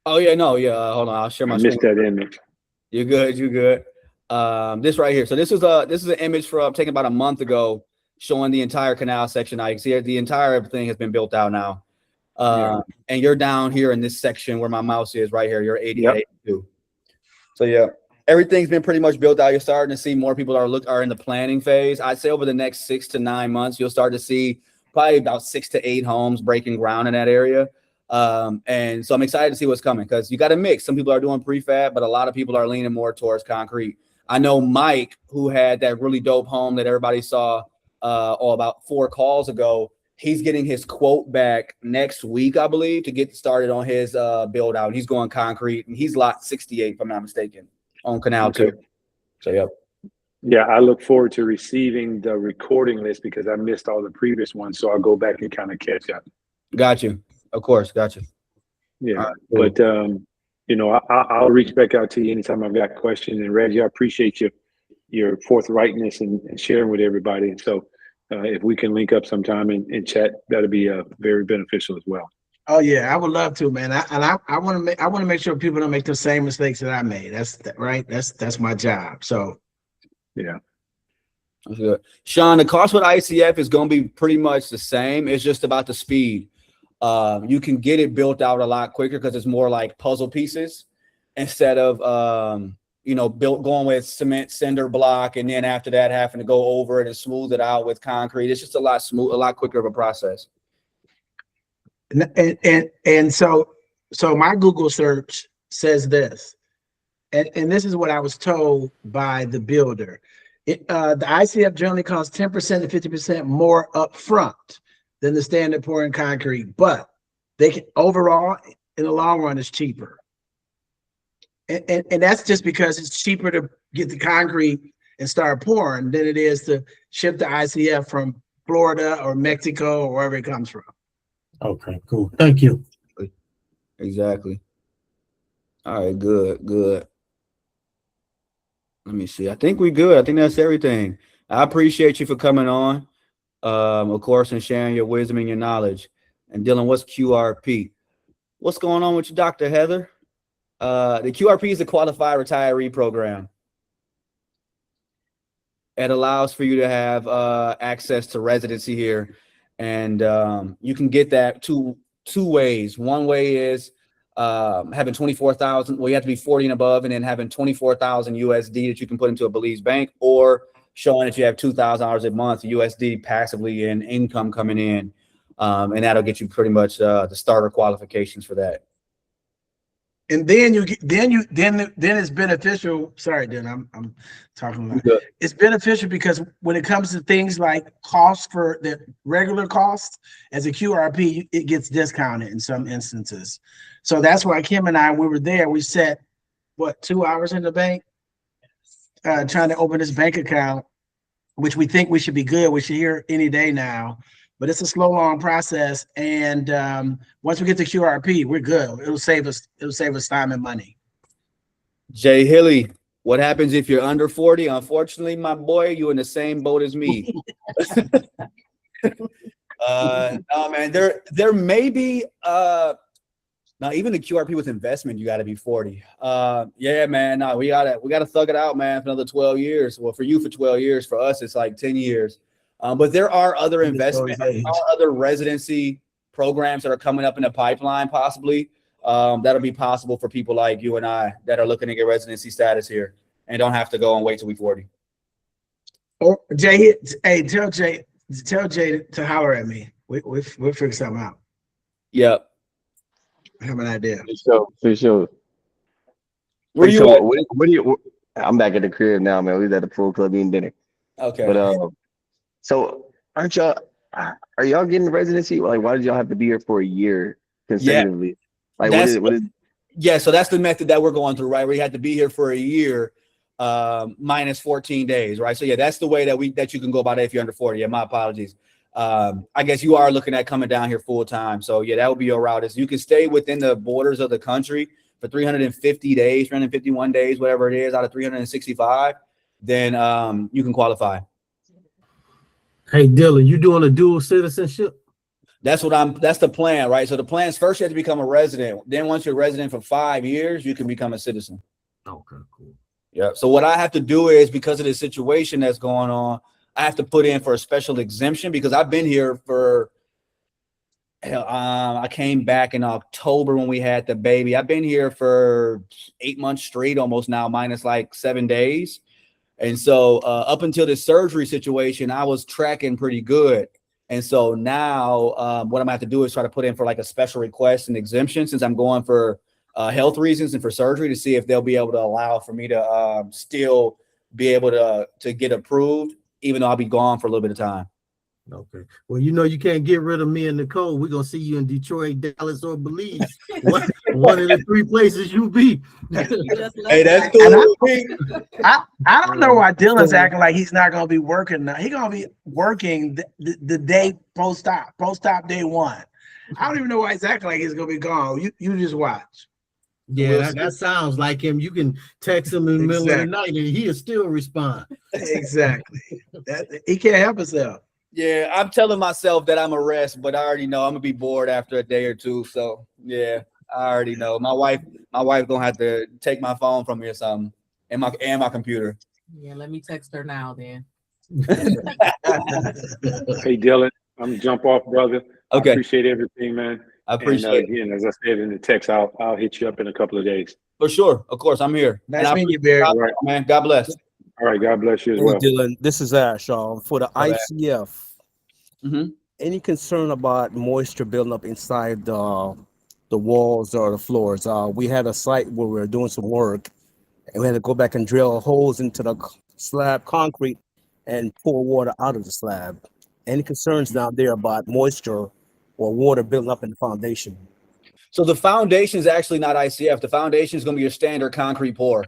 Oh yeah, no, hold on. I'll share my. I missed that image. You're good. This right here. So this is an image taken about a month ago, showing the entire canal section. I can see the entire thing has been built out now. And you're down here in this section where my mouse is right here. You're 82. So everything's been pretty much built out. You're starting to see more people are in the planning phase. I'd say over the next 6 to 9 months, you'll start to see probably about 6 to 8 homes breaking ground in that area. And so I'm excited to see what's coming because you got to mix. Some people are doing prefab, but a lot of people are leaning more towards concrete. I know Mike, who had that really dope home that everybody saw about 4 calls ago. He's getting his quote back next week, I believe, to get started on his build out. He's going concrete, and he's lot 68, if I'm not mistaken, on Canal 2. So, Yeah, I look forward to receiving the recording list because I missed all the previous ones, so I'll go back and kind of catch up. Got you. Of course, got you. Yeah, but I'll reach back out to you anytime I've got questions. And Reggie, I appreciate your forthrightness and sharing with everybody. And so, if we can link up sometime and chat, that'll be very beneficial as well. Oh yeah, I would love to, man. I want to make sure people don't make the same mistakes that I made. That's my job. So, yeah. That's good. Sean, the cost with ICF is going to be pretty much the same. It's just about the speed. You can get it built out a lot quicker because it's more like puzzle pieces instead of going with cement cinder block and then after that having to go over it and smooth it out with concrete. It's just a lot quicker of a process. And so my Google search says this, and this is what I was told by the builder. The ICF generally costs 10% to 50% more upfront than the standard pouring concrete, but they can overall in the long run it's cheaper. And that's just because it's cheaper to get the concrete and start pouring than it is to ship the ICF from Florida or Mexico or wherever it comes from. Okay, cool. Thank you. Exactly. All right, good. Let me see. I think we good. I think that's everything. I appreciate you for coming on, of course, and sharing your wisdom and your knowledge. And Dylan, what's QRP? What's going on with you, Dr. Heather? The QRP is a qualified retiree program. It allows for you to have access to residency here, and you can get that two ways. One way is having 24,000. Well, you have to be 40 and above, and then having 24,000 USD that you can put into a Belize bank, or showing that you have $2,000 a month USD passively in income coming in, and that'll get you pretty much the starter qualifications for that. And then then it's beneficial. Sorry, Dan, I'm talking about. It's beneficial because when it comes to things like costs for the regular costs, as a QRP, it gets discounted in some instances. So that's why Kim and I, we were there. We sat 2 hours in the bank, trying to open this bank account, which we think we should be good. We should hear any day now. But it's a slow, long process, and once we get to QRP, we're good. It'll save us time and money. Jay Hilly, what happens if you're under 40? Unfortunately, my boy, you're in the same boat as me. No, man, there may be now even the QRP with investment, you got to be 40. Yeah, man, no, we gotta thug it out, man, for another 12 years. Well, for you for 12 years, for us it's like 10 years. But there are other investment, other residency programs that are coming up in the pipeline, possibly. That'll be possible for people like you and I that are looking to get residency status here and don't have to go and wait till we're 40. Oh, Jay, hey, tell Jay to holler at me. We'll figure something out. Yep. I have an idea. For sure. Where you at? What do you? I'm back at the crib now, man. We was at the pool club eating dinner. Okay. But so are y'all getting residency? Like, why did y'all have to be here for a year consecutively? Yeah. Like, what is? Yeah, so that's the method that we're going through, right? We had to be here for a year, minus 14 days, right? So yeah, that's the way that you can go about it if you're under 40. Yeah, my apologies. I guess you are looking at coming down here full time. So yeah, that would be your route. Is you can stay within the borders of the country for 350 days, 351 days, whatever it is, out of 365, then you can qualify. Hey, Dylan, you doing a dual citizenship? That's the plan, right? So the plan is first you have to become a resident. Then once you're a resident for 5 years, you can become a citizen. Okay, cool. Yeah. So what I have to do is, because of the situation that's going on, I have to put in for a special exemption because I've been here for, I came back in October when we had the baby. I've been here for 8 months straight almost now, minus like 7 days. And so up until this surgery situation, I was tracking pretty good. And so now what I'm gonna have to do is try to put in for like a special request and exemption since I'm going for health reasons and for surgery to see if they'll be able to allow for me to still be able to get approved, even though I'll be gone for a little bit of time. Okay. Well, you know you can't get rid of me and Nicole. We're gonna see you in Detroit, Dallas, or Belize. one of the three places you be. Hey, that's cool. I don't know why Dylan's acting like he's not gonna be working now. He's gonna be working the day post-op day one. I don't even know why he's acting like he's gonna be gone. You just watch. Yeah, that sounds like him. You can text him in the middle of the night and he'll still respond. Exactly. He can't help himself. Yeah, I'm telling myself that I'm a rest, but I already know I'm gonna be bored after a day or two. So yeah, I already know. My wife gonna have to take my phone from me or something, and my computer. Yeah, let me text her now then. Hey Dylan, I'm gonna jump off, brother. Okay. I appreciate everything, man. I appreciate it. Again, as I said in the text, I'll hit you up in a couple of days. For sure. Of course, I'm here. Nice meeting you, Barry. All right, man. God bless. All right, God bless you as Hey, well. Dylan, this is Ash. For the ICF, Mm-hmm. any concern about moisture building up inside the walls or the floors? We had a site where we were doing some work, and we had to go back and drill holes into the slab concrete and pour water out of the slab. Any concerns down there about moisture or water building up in the foundation? So the foundation is actually not ICF. The foundation is going to be your standard concrete pour.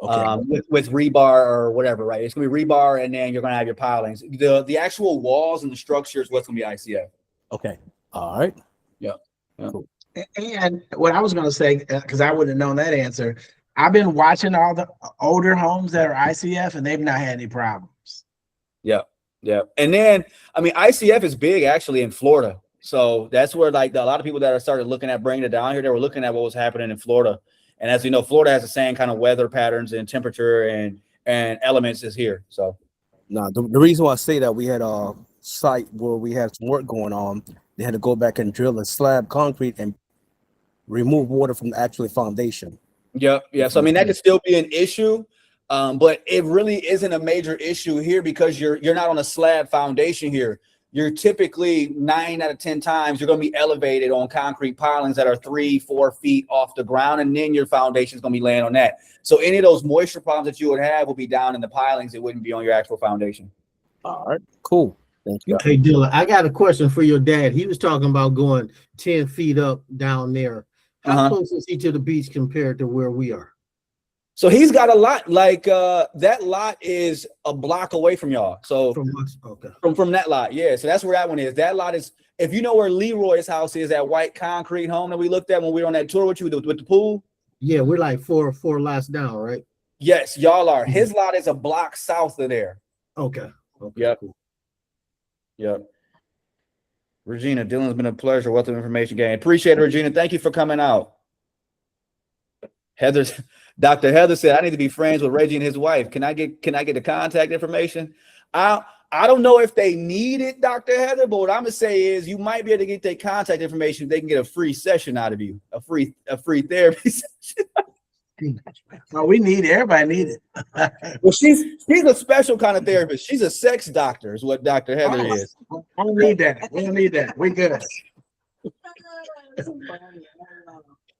Okay. With rebar or whatever, right? It's gonna be rebar, and then you're gonna have your pilings. The actual walls and the structure is what's gonna be ICF. Okay. All right. Yeah. Cool. And what I was gonna say, because I wouldn't have known that answer, I've been watching all the older homes that are ICF, and they've not had any problems. Yeah. Yeah. And then, I mean, ICF is big actually in Florida. So that's where like a lot of people that are started looking at bringing it down here, they were looking at what was happening in Florida. And as you know, Florida has the same kind of weather patterns and temperature and elements as here. So Now, the reason why I say that, we had a site where we had some work going on. They had to go back and drill a slab concrete and remove water from the actual foundation. yeah. So I mean, that could still be an issue. But it really isn't a major issue here because you're not on a slab foundation here. You're typically 9 out of 10 times you're going to be elevated on concrete pilings that are 3-4 feet off the ground, and then your foundation is going to be laying on that. So any of those moisture problems that you would have will be down in the pilings. It wouldn't be on your actual foundation. All right, cool. Thank you. Hey, Dylan, I got a question for your dad. He was talking about going 10 feet up down there. How close is he to the beach compared to where we are? So he's got a lot, like that lot is a block away from y'all. So From us? Okay. from that lot, yeah. So that's where that one is. That lot is, if you know where Leroy's house is, that white concrete home that we looked at when we were on that tour with you with the pool. Yeah, we're like four lots down, right? Yes, y'all are. His lot is a block south of there. Okay. Yep. Cool. Yep. Regina, Dylan's been a pleasure. Wealth of information gain. Appreciate it, Regina. Thank you for coming out. Dr. Heather said, I need to be friends with Reggie and his wife. Can I get the contact information? I don't know if they need it, Dr. Heather, but what I'm gonna say is you might be able to get their contact information. They can get a free session out of you, a free therapy session. Oh, we need it. Everybody need it. Well, she's a special kind of therapist. She's a sex doctor, is what Dr. Heather is. I don't need that. We don't need that. We good.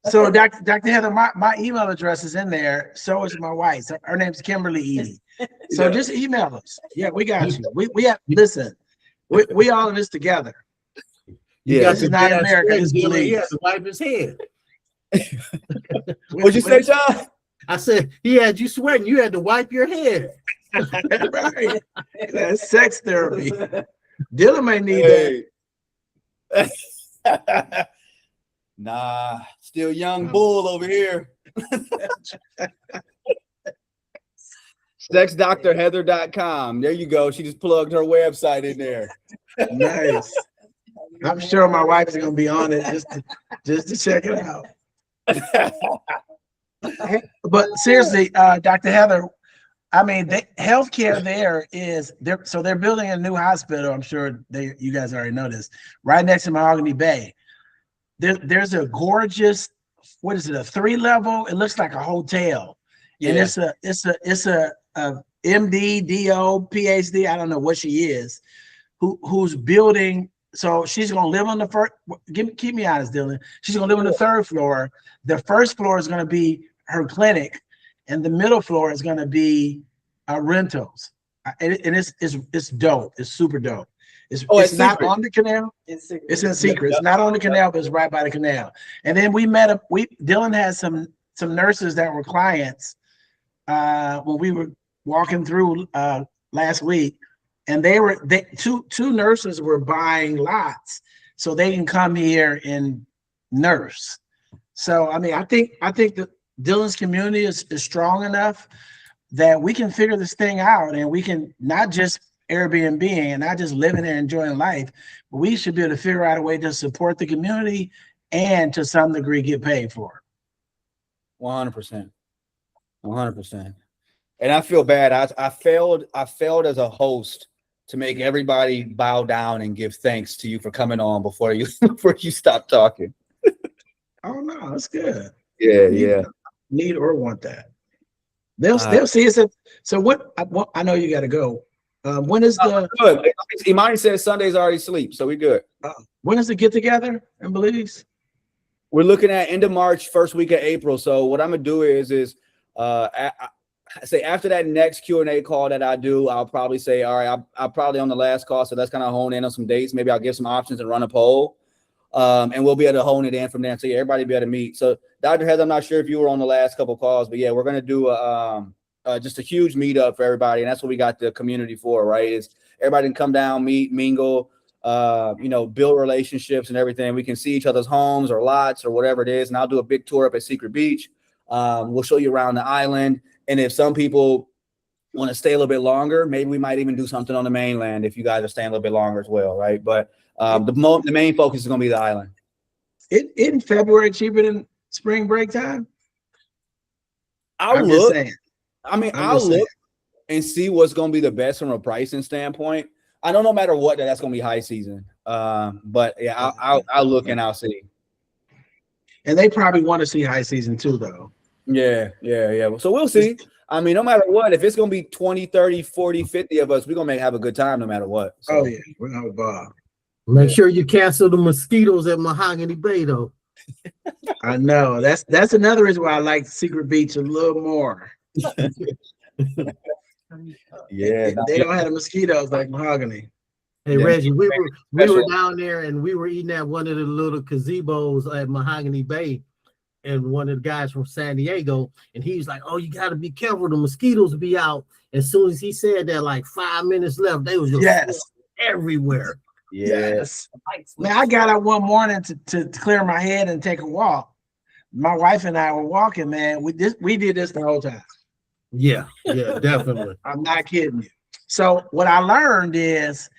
So, Dr. Heather, my email address is in there. So is my wife's. Her name's Kimberly Eadie. So just email us. Yeah, we got you. We have, listen, we all in this together. Yeah, this is not America. It's He Belize. had to wipe his head. What'd you say, John? I said he had you sweating. You had to wipe your head. Right. That's sex therapy. Dylan may need that. Nah, still young bull over here. SexDrHeather.com. There you go. She just plugged her website in there. Nice. I'm sure my wife is gonna be on it just to check it out. But seriously, Dr. Heather, I mean, healthcare there is there. So they're building a new hospital. I'm sure you guys already know this. Right next to Mahogany Bay. There's a gorgeous, what is it? A 3-level. It looks like a hotel, and it's a MD, DO, PhD. I don't know what she is, who's building. So she's gonna live on the first. Keep me honest, Dylan. She's gonna live on the 3rd floor. The first floor is gonna be her clinic, and the middle floor is gonna be rentals. And it's dope. It's super dope. It's not on the canal. It's in secret. It's not on the canal, but it's right by the canal. And then we met up. Dylan has some nurses that were clients when we were walking through last week, and two nurses were buying lots so they can come here and nurse. So I mean, I think that Dylan's community is strong enough that we can figure this thing out, and we can not just Airbnb and not just living there enjoying life, but we should be able to figure out a way to support the community and to some degree get paid for it. 100%. 100%. And I feel bad. I failed as a host to make everybody bow down and give thanks to you for coming on before you stop talking. Oh no, that's good. Yeah. Need or want that. They'll see us. So what? I know you got to go. When is the? Good. Imani says Sunday's already sleep, so we good. When is the get together in Belize? We're looking at end of March, first week of April. So what I'm gonna do is I say after that next Q&A call that I do, I'll probably say, all right, I'll probably on the last call, so that's kind of hone in on some dates. Maybe I'll give some options and run a poll, and we'll be able to hone it in from there. So yeah, everybody be able to meet. So Dr. Heather, I'm not sure if you were on the last couple of calls, but yeah, we're gonna do just a huge meetup for everybody, and that's what we got the community for, right? Is everybody can come down, meet, mingle, build relationships and everything. We can see each other's homes or lots or whatever it is, and I'll do a big tour up at Secret Beach. We'll show you around the island. And if some people want to stay a little bit longer, maybe we might even do something on the mainland if you guys are staying a little bit longer as well, right? But the main focus is going to be the island. In February cheaper than spring break time? I'll look. I'll look and see what's going to be the best from a pricing standpoint. I know no matter what, that's going to be high season. But yeah, I'll look and I'll see. And they probably want to see high season too, though. Yeah. So we'll see. I mean, no matter what, if it's going to be 20, 30, 40, 50 of us, we're going to have a good time no matter what. So. Oh, yeah. We're going to have a ball. Make sure you cancel the mosquitoes at Mahogany Bay, though. I know. That's another reason why I like Secret Beach a little more. Yeah. They don't have the mosquitoes like Mahogany. Hey, Reggie, we were down there and we were eating at one of the little gazebos at Mahogany Bay, and one of the guys from San Diego, and he was like, "Oh, you got to be careful. The mosquitoes be out." As soon as he said that, like 5 minutes left, they was just everywhere. Yes. Man, I got out one morning to clear my head and take a walk. My wife and I were walking, man. We did this the whole time. Yeah, definitely. I'm not kidding you. So what I learned is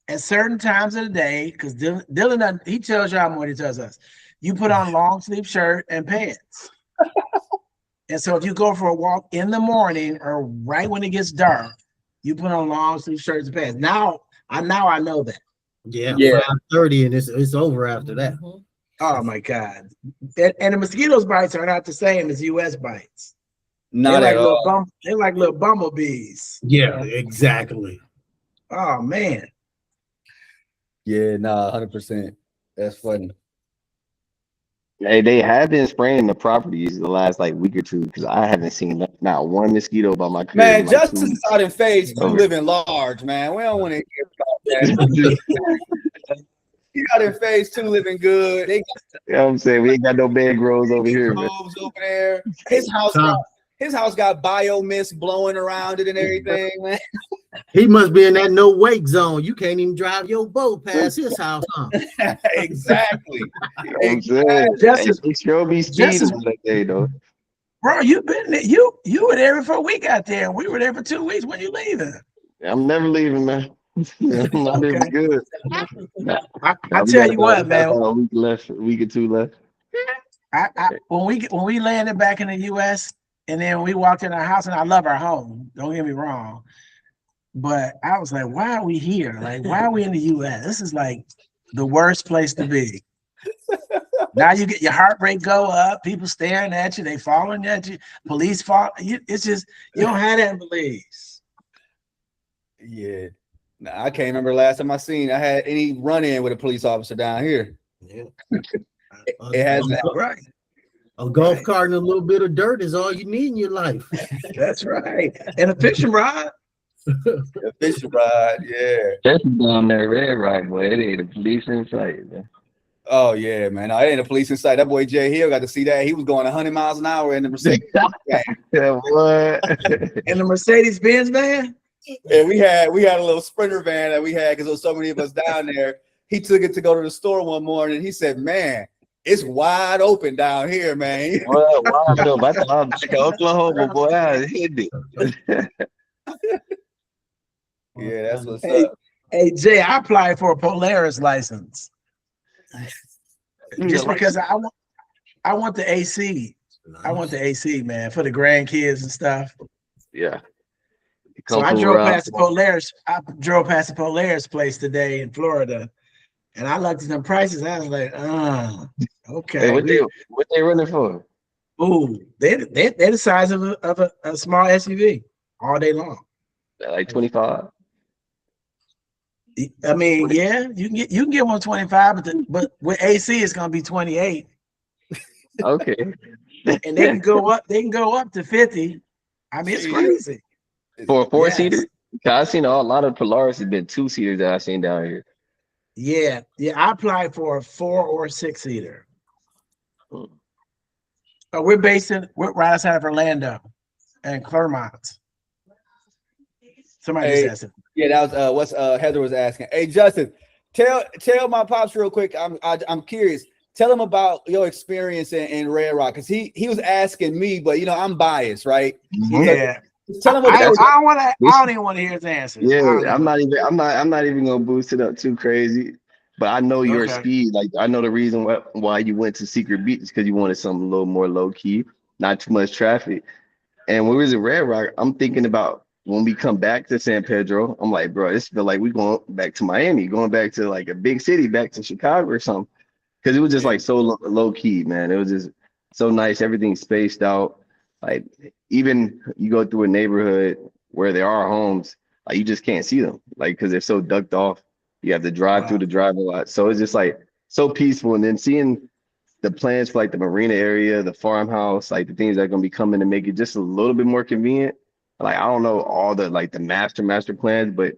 at certain times of the day, because Dylan, he tells y'all more than he tells us, you put on long sleeve shirt and pants. And so if you go for a walk in the morning or right when it gets dark, you put on long sleeve shirts and pants. Now I know that. Yeah. 5:30 and it's over after that. Oh my God. And the mosquitoes bites are not the same as US bites. Not at all. They're like little bumblebees. Yeah, exactly. Oh man. Yeah, 100%. That's funny. Hey, they have been spraying the properties the last week or two because I haven't seen not one mosquito by my crib. Man, Justice is out in phase 2 living large, man. We don't want to hear about that. He out in phase 2 living good. You know what I'm saying? We ain't got no bed grows over here. Groves over there. His house got bio mist blowing around it and everything, man. He must be in that no wake zone. You can't even drive your boat past his house, huh? Exactly. Justice, he sure be speeding that day, though. Bro, you been there. You were there for a week out there. We were there for 2 weeks. When you leaving? I'm never leaving, man. I'm not even good. I tell you what, man. A week or two left. When we landed back in the US and then we walked in our house, and I love our home. Don't get me wrong. But I was like, why are we here? Like, why are we in the US? This is like the worst place to be. Now you get your heart rate go up, people staring at you, they following at you, police follow. It's just, you don't have that in Belize. Yeah. I can't remember last time I had any run-in with a police officer down here. Yeah. It hasn't. Right. A golf cart and a little bit of dirt is all you need in your life. That's right. And a fishing rod. A fishing rod, yeah. That's down there red right, boy. It ain't a police in sight, man. Oh yeah, man. No, it ain't a police in sight. That boy Jay Hill got to see that. He was going 100 miles an hour in the Mercedes. In the Mercedes Benz van. And we had a little Sprinter van that we had because there was so many of us down there. He took it to go to the store one morning. And he said, "Man, it's wide open down here, man." Well, wide open. I thought I was back in Oklahoma, boy. I hit it. Yeah, that's what's up. Hey Jay, I applied for a Polaris license just because I want the AC. I want the AC, man, for the grandkids and stuff. Yeah. So I drove past the Polaris. I drove past the Polaris place today in Florida, and I looked at them prices. I was like, okay. Hey, what they running for? Ooh, they're the size of a small SUV all day long. Like 25. I mean, yeah, you can get 125, but with AC it's gonna be 28. Okay. And they can go up. They can go up to 50. I mean, it's crazy. For a 4-seater? I've seen a lot of Polaris have been 2-seaters that I've seen down here. Yeah. I applied for a 4 or 6-seater. We're right outside of Orlando and Claremont. Somebody just asked it. Yeah, that was what Heather was asking. Hey, Justin, tell my pops real quick. I'm curious. tell him about your experience in Red Rock, because he was asking me, but you know I'm biased, right? Yeah. Tell him I about don't want to. I don't even want to hear his answers. Yeah, I'm not even gonna boost it up too crazy. But I know your Okay. speed. Like I know the reason why you went to Secret Beach, because you wanted something a little more low key, not too much traffic. And when we was in Red Rock, I'm thinking about when we come back to San Pedro. I'm like, bro, this feel like we going back to Miami, going back to like a big city, back to Chicago or something. Because it was just like so low key, man. It was just so nice. Everything spaced out. Like even you go through a neighborhood where there are homes, like you just can't see them, like because they're so ducked off. You have to drive through the drive a lot. So it's just like so peaceful. And then seeing the plans for like the marina area, the farmhouse, like the things that are gonna be coming to make it just a little bit more convenient. Like I don't know all the like the master plans, but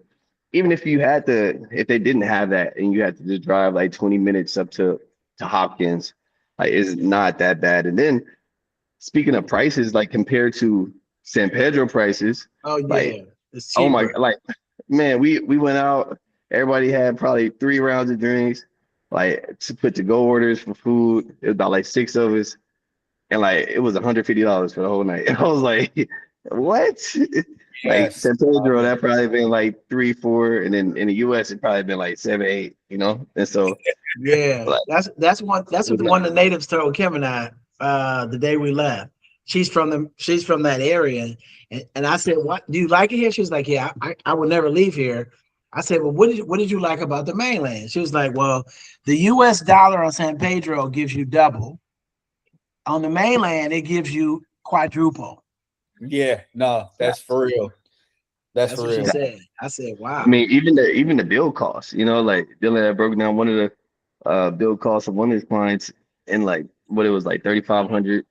even if you had to, if they didn't have that and you had to just drive like 20 minutes up to Hopkins, like it's not that bad. And then speaking of prices, like compared to San Pedro prices, Oh yeah, like it's oh cheaper. my, like man, we went out. Everybody had probably 3 rounds of drinks, like to put to go orders for food. It was about like 6 of us, and like it was $150 for the whole night. I was like, what? Like Yes. San Pedro, that probably been like 3, 4, and then in the US it probably been like 7, 8, you know. And so Yeah, like that's what one of the natives told Kim and I the day we left. She's from that area, and I said, "What do you like it here?" She was like, "Yeah, I would never leave here." I said, "Well, what did you like about the mainland?" She was like, "Well, the U.S. dollar on San Pedro gives you double. On the mainland, it gives you quadruple." Yeah, no, that's for real. That's for what she real. said. I said, "Wow." I mean, even the bill costs, you know, like Dylan had broken down one of the bill costs of one of his clients, and like what it was like 3,500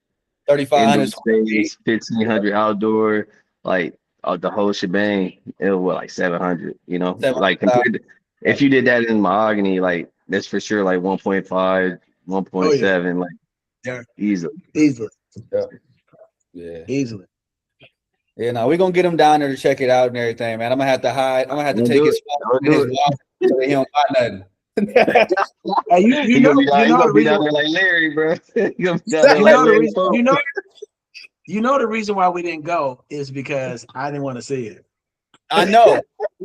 indoor 3,500. space, 1,500 outdoor, like the whole shebang. It was what, like 700, you know, like compared to if you did that in mahogany, like that's for sure like 1.5, 1.7, like Yeah, easily. Yeah. Easily. Yeah, no, we're gonna get him down there to check it out and everything, man. I'm gonna have to hide. I'm gonna have to Don't take do his it. phone Don't and his do it. wallet so that he don't buy nothing. Hey, you He know gonna the be down reason there like Larry, bro. He gonna be down there you like know the Larry reason Pope. you know the reason why we didn't go is because I didn't want to see it. I know.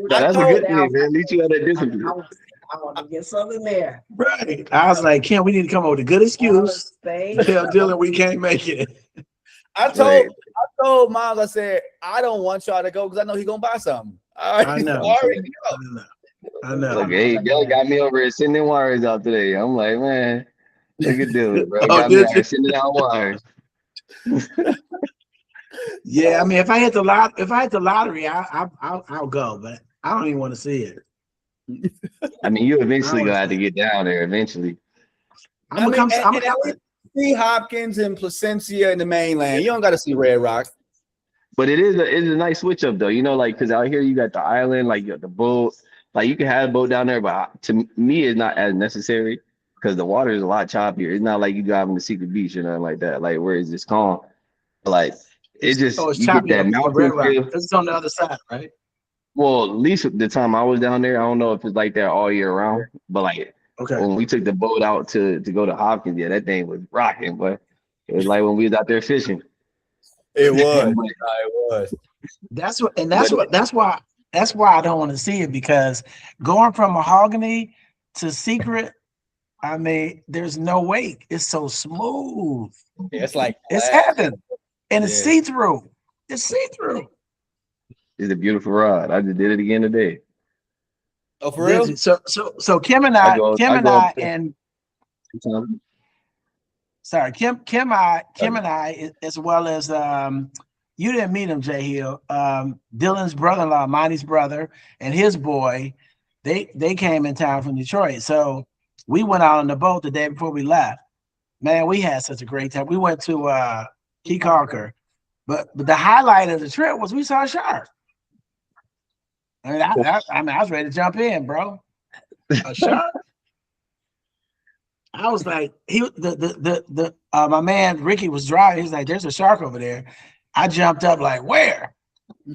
That's a good thing, man. At least you had that discipline. I want to get something there. Right. I was like, Kim, we need to come up with a good excuse to tell Dylan we can't make it. I told Miles, I said, I don't want y'all to go because I know he's gonna buy something. I know. I know. Look, hey, Dylan got me over here sending wires out today. I'm like, man, look at Dylan, bro. Oh, Got me did out you? here sending out wires. Yeah, I mean, if I hit the lottery, I'll go, but I don't even want to see it. I mean, you eventually gonna have to get down there eventually. I'm gonna come. See Hopkins and Placencia in the mainland. You don't got to see Red Rock. But it's a nice switch up though, you know, like because out here you got the island, like you got the boat, like you can have a boat down there, but to me it's not as necessary because the water is a lot choppier. It's not like you driving to Secret Beach or nothing like that, like where it's just calm. But like it's it's you get choppy that on mountain Red Rock. feel. It's on the other side, right? Well, at least the time I was down there, I don't know if it's like that all year round, but like when we took the boat out to go to Hopkins, yeah, that thing was rocking, but it was like when we was out there fishing. It was. It was. That's why I don't want to see it, because going from mahogany to secret, I mean, there's no wake. It's so smooth. Yeah, it's like it's heaven, and it's see-through. It's see-through. It's a beautiful ride. I just did it again today. Oh, for real? So Kim and I as well as you didn't meet him, Jay Hill. Dylan's brother-in-law, Monty's brother, and his boy, they came in town from Detroit. So we went out on the boat the day before we left. Man, we had such a great time. We went to Key Carker, but the highlight of the trip was we saw a shark. I mean, I was ready to jump in, bro. A shark. I was like, my man Ricky was driving. He's like, "There's a shark over there." I jumped up like, "Where?"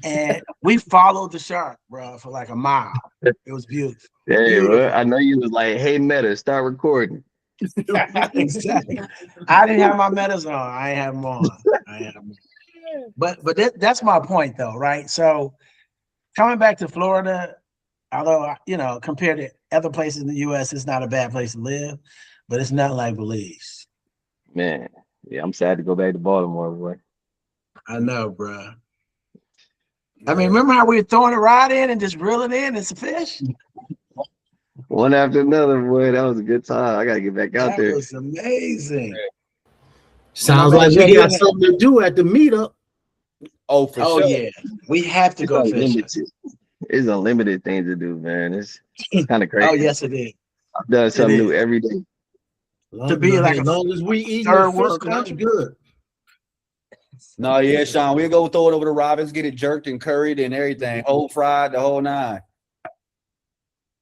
And we followed the shark, bro, for like a mile. It was beautiful. Yeah, well, I know you was like, "Hey, Meta, start recording." Exactly. I didn't have my medals on. I ain't have them on. But that's my point though, right? So coming back to Florida, although compared to other places in the US, it's not a bad place to live, but it's not like Belize. Man, yeah, I'm sad to go back to Baltimore, boy. I know, bro. I mean, remember how we were throwing a rod in and just reeling in it's a fish? One after another, boy. That was a good time. I gotta get back out there. That was amazing. Sounds like we got something to do at the meetup. Oh, for sure. Yeah. We have to go fishing. It's unlimited things to do, man. It's kind of crazy. Oh, yes, it is. I've done something new every day. To be like as long as we eat third fish, world that's country. good. No, yeah, Sean, we'll go throw it over to Robbins, get it jerked and curried and everything, whole fried, the whole nine.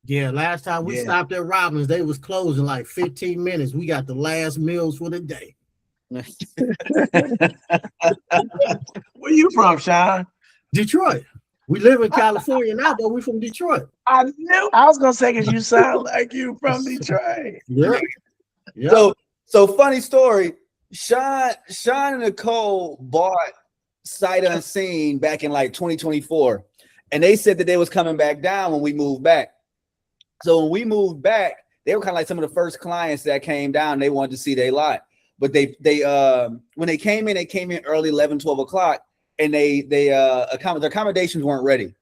Yeah, last time we stopped at Robbins, they was closing like 15 minutes. We got the last meals for the day. Where you from, Sean? Detroit. We live in California now, but we from Detroit. I knew. I was gonna say because you sound like you from Detroit. Yeah. So funny story. Sean and Nicole bought Sight Unseen back in like 2024, and they said that they was coming back down when we moved back. So when we moved back, they were kind of like some of the first clients that came down. They wanted to see their lot, but they when they came in early 11, 12 o'clock, and their accommodations weren't ready.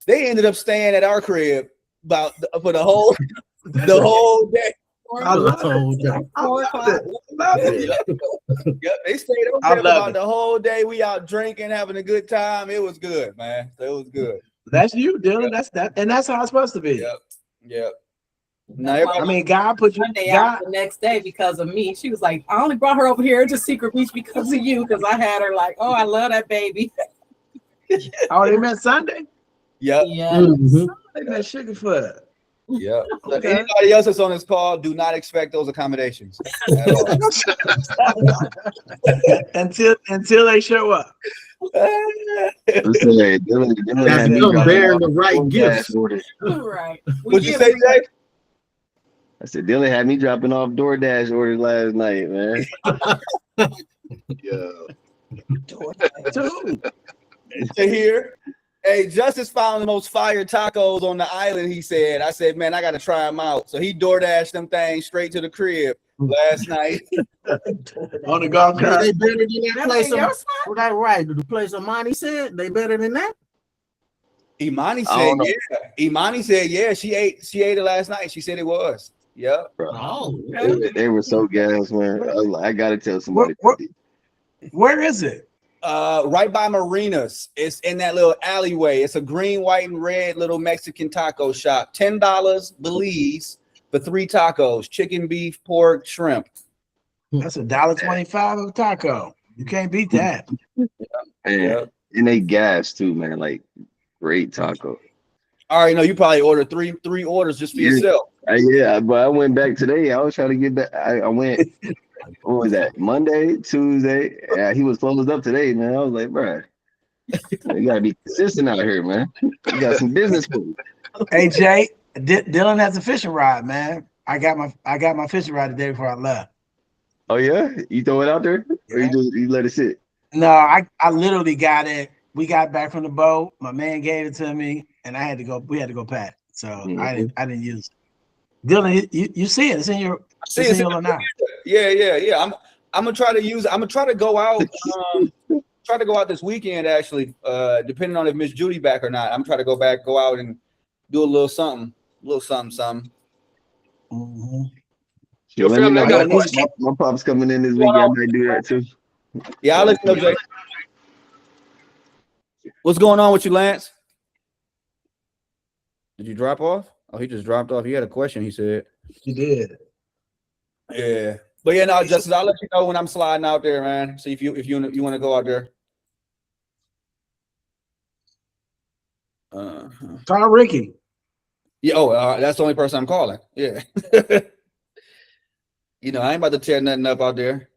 They ended up staying at our crib for the whole day. I love it. Yep, they stayed over there about the whole day. We out drinking, having a good time. It was good, man. It was good. That's you, Dylan. That's how it's supposed to be. Yep. I mean, God put you out the next day because of me. She was like, I only brought her over here to Secret Beach because of you, because I had her like, oh, I love that baby. Oh, they met Sunday? Yep. Yes. Mm-hmm. They met Sugarfoot. Yeah. Okay. Anybody else that's on this call, do not expect those accommodations until they show up. That's them bearing the right gifts. Right. What'd you say, Jay? I said Dylan had me dropping off DoorDash orders last night, man. To hear. Hey, Justice found the most fire tacos on the island, he said. I said, man, I got to try them out. So he DoorDashed them things straight to the crib last night. On the golf cart. They better than that place. Right. The place Imani said, they better than that? Imani said, yeah. Imani said, yeah, she ate it last night. She said it was. Yep. Oh, they were so gas, man. I was like, I got to tell somebody. Where is it? Right by Marinas. It's in that little alleyway. It's a green, white, and red little Mexican taco shop. $10 Belize for 3 tacos: chicken, beef, pork, shrimp. That's $1.25 of a taco. You can't beat that. And they gas too, man. Like great taco. All right, no, you probably ordered three orders just for yourself. Yeah, but I went back today. I was trying to get back. I went. What was that? Monday, Tuesday. Yeah, he was closed up today, man. I was like, bro, you gotta be consistent out here, man. You got some business for you. Hey Jay, Dylan has a fishing rod, man. I got my fishing rod the day before I left. Oh yeah, you throw it out there, or you let it sit? No, I literally got it. We got back from the boat. My man gave it to me, and I had to go. We had to go pat. So I didn't use it. Dylan, you see it? It's in your. It's in your now. Yeah. I'm gonna try to use. I'm gonna try to go out. Try to go out this weekend. Actually, depending on if Miss Judy back or not. I'm trying to go out and do a little something. Mm-hmm. My pop's coming in this weekend. I might do that too. Yeah, I'll let you know, Jay. What's going on with you, Lance? Did you drop off? Oh, he just dropped off. He had a question, he said. He did. Yeah. But yeah, no, Justice, I'll let you know when I'm sliding out there, man. See if you want to go out there. Call Ricky. Yeah, that's the only person I'm calling. Yeah. I ain't about to tear nothing up out there.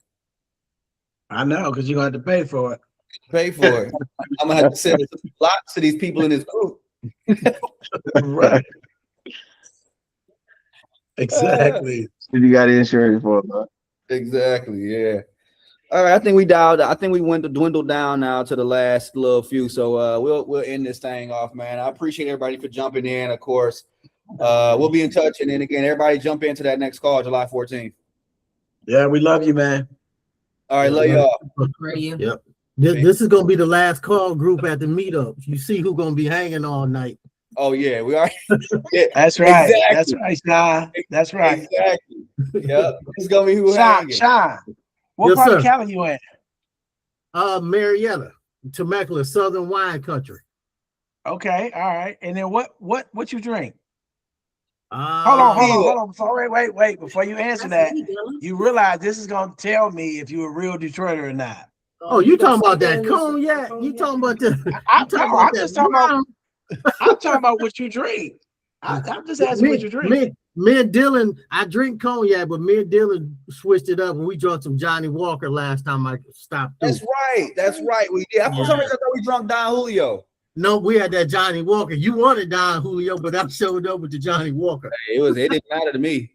I know, because you're gonna have to pay for it. Pay for it. I'm gonna have to send lots to these people in this group. Right. Exactly. you got insurance for, bro. Exactly. Yeah. All right. I think we dialed. I think we went to dwindle down now to the last little few. So we'll end this thing off, man. I appreciate everybody for jumping in. Of course, we'll be in touch. And then again, everybody jump into that next call, July 14th. Yeah, we love you, man. All right, love y'all. Yep. This is gonna be the last call group at the meetup. You see who's gonna be hanging all night. Oh yeah, we are. Yeah, That's right. exactly. That's right, Sean. That's right. Exactly. Yep. It's gonna be who hanging. Sean, what Yes, part sir. of Cali you in? Marietta, Temecula, Southern Wine Country. Okay, all right. And then what you drink? Uh, Hold on. Wait. Before you answer that, you realize this is gonna tell me if you're a real Detroiter or not. Oh, you talking about that cognac? You talking about the? I'm talking about what you drink. I'm just asking what you drink. Me and Dylan, I drink cognac, but me and Dylan switched it up and we drank some Johnny Walker last time I stopped through. That's right. We did. For some reason, I thought we drunk Don Julio. No, we had that Johnny Walker. You wanted Don Julio, but I showed up with the Johnny Walker. It didn't matter to me.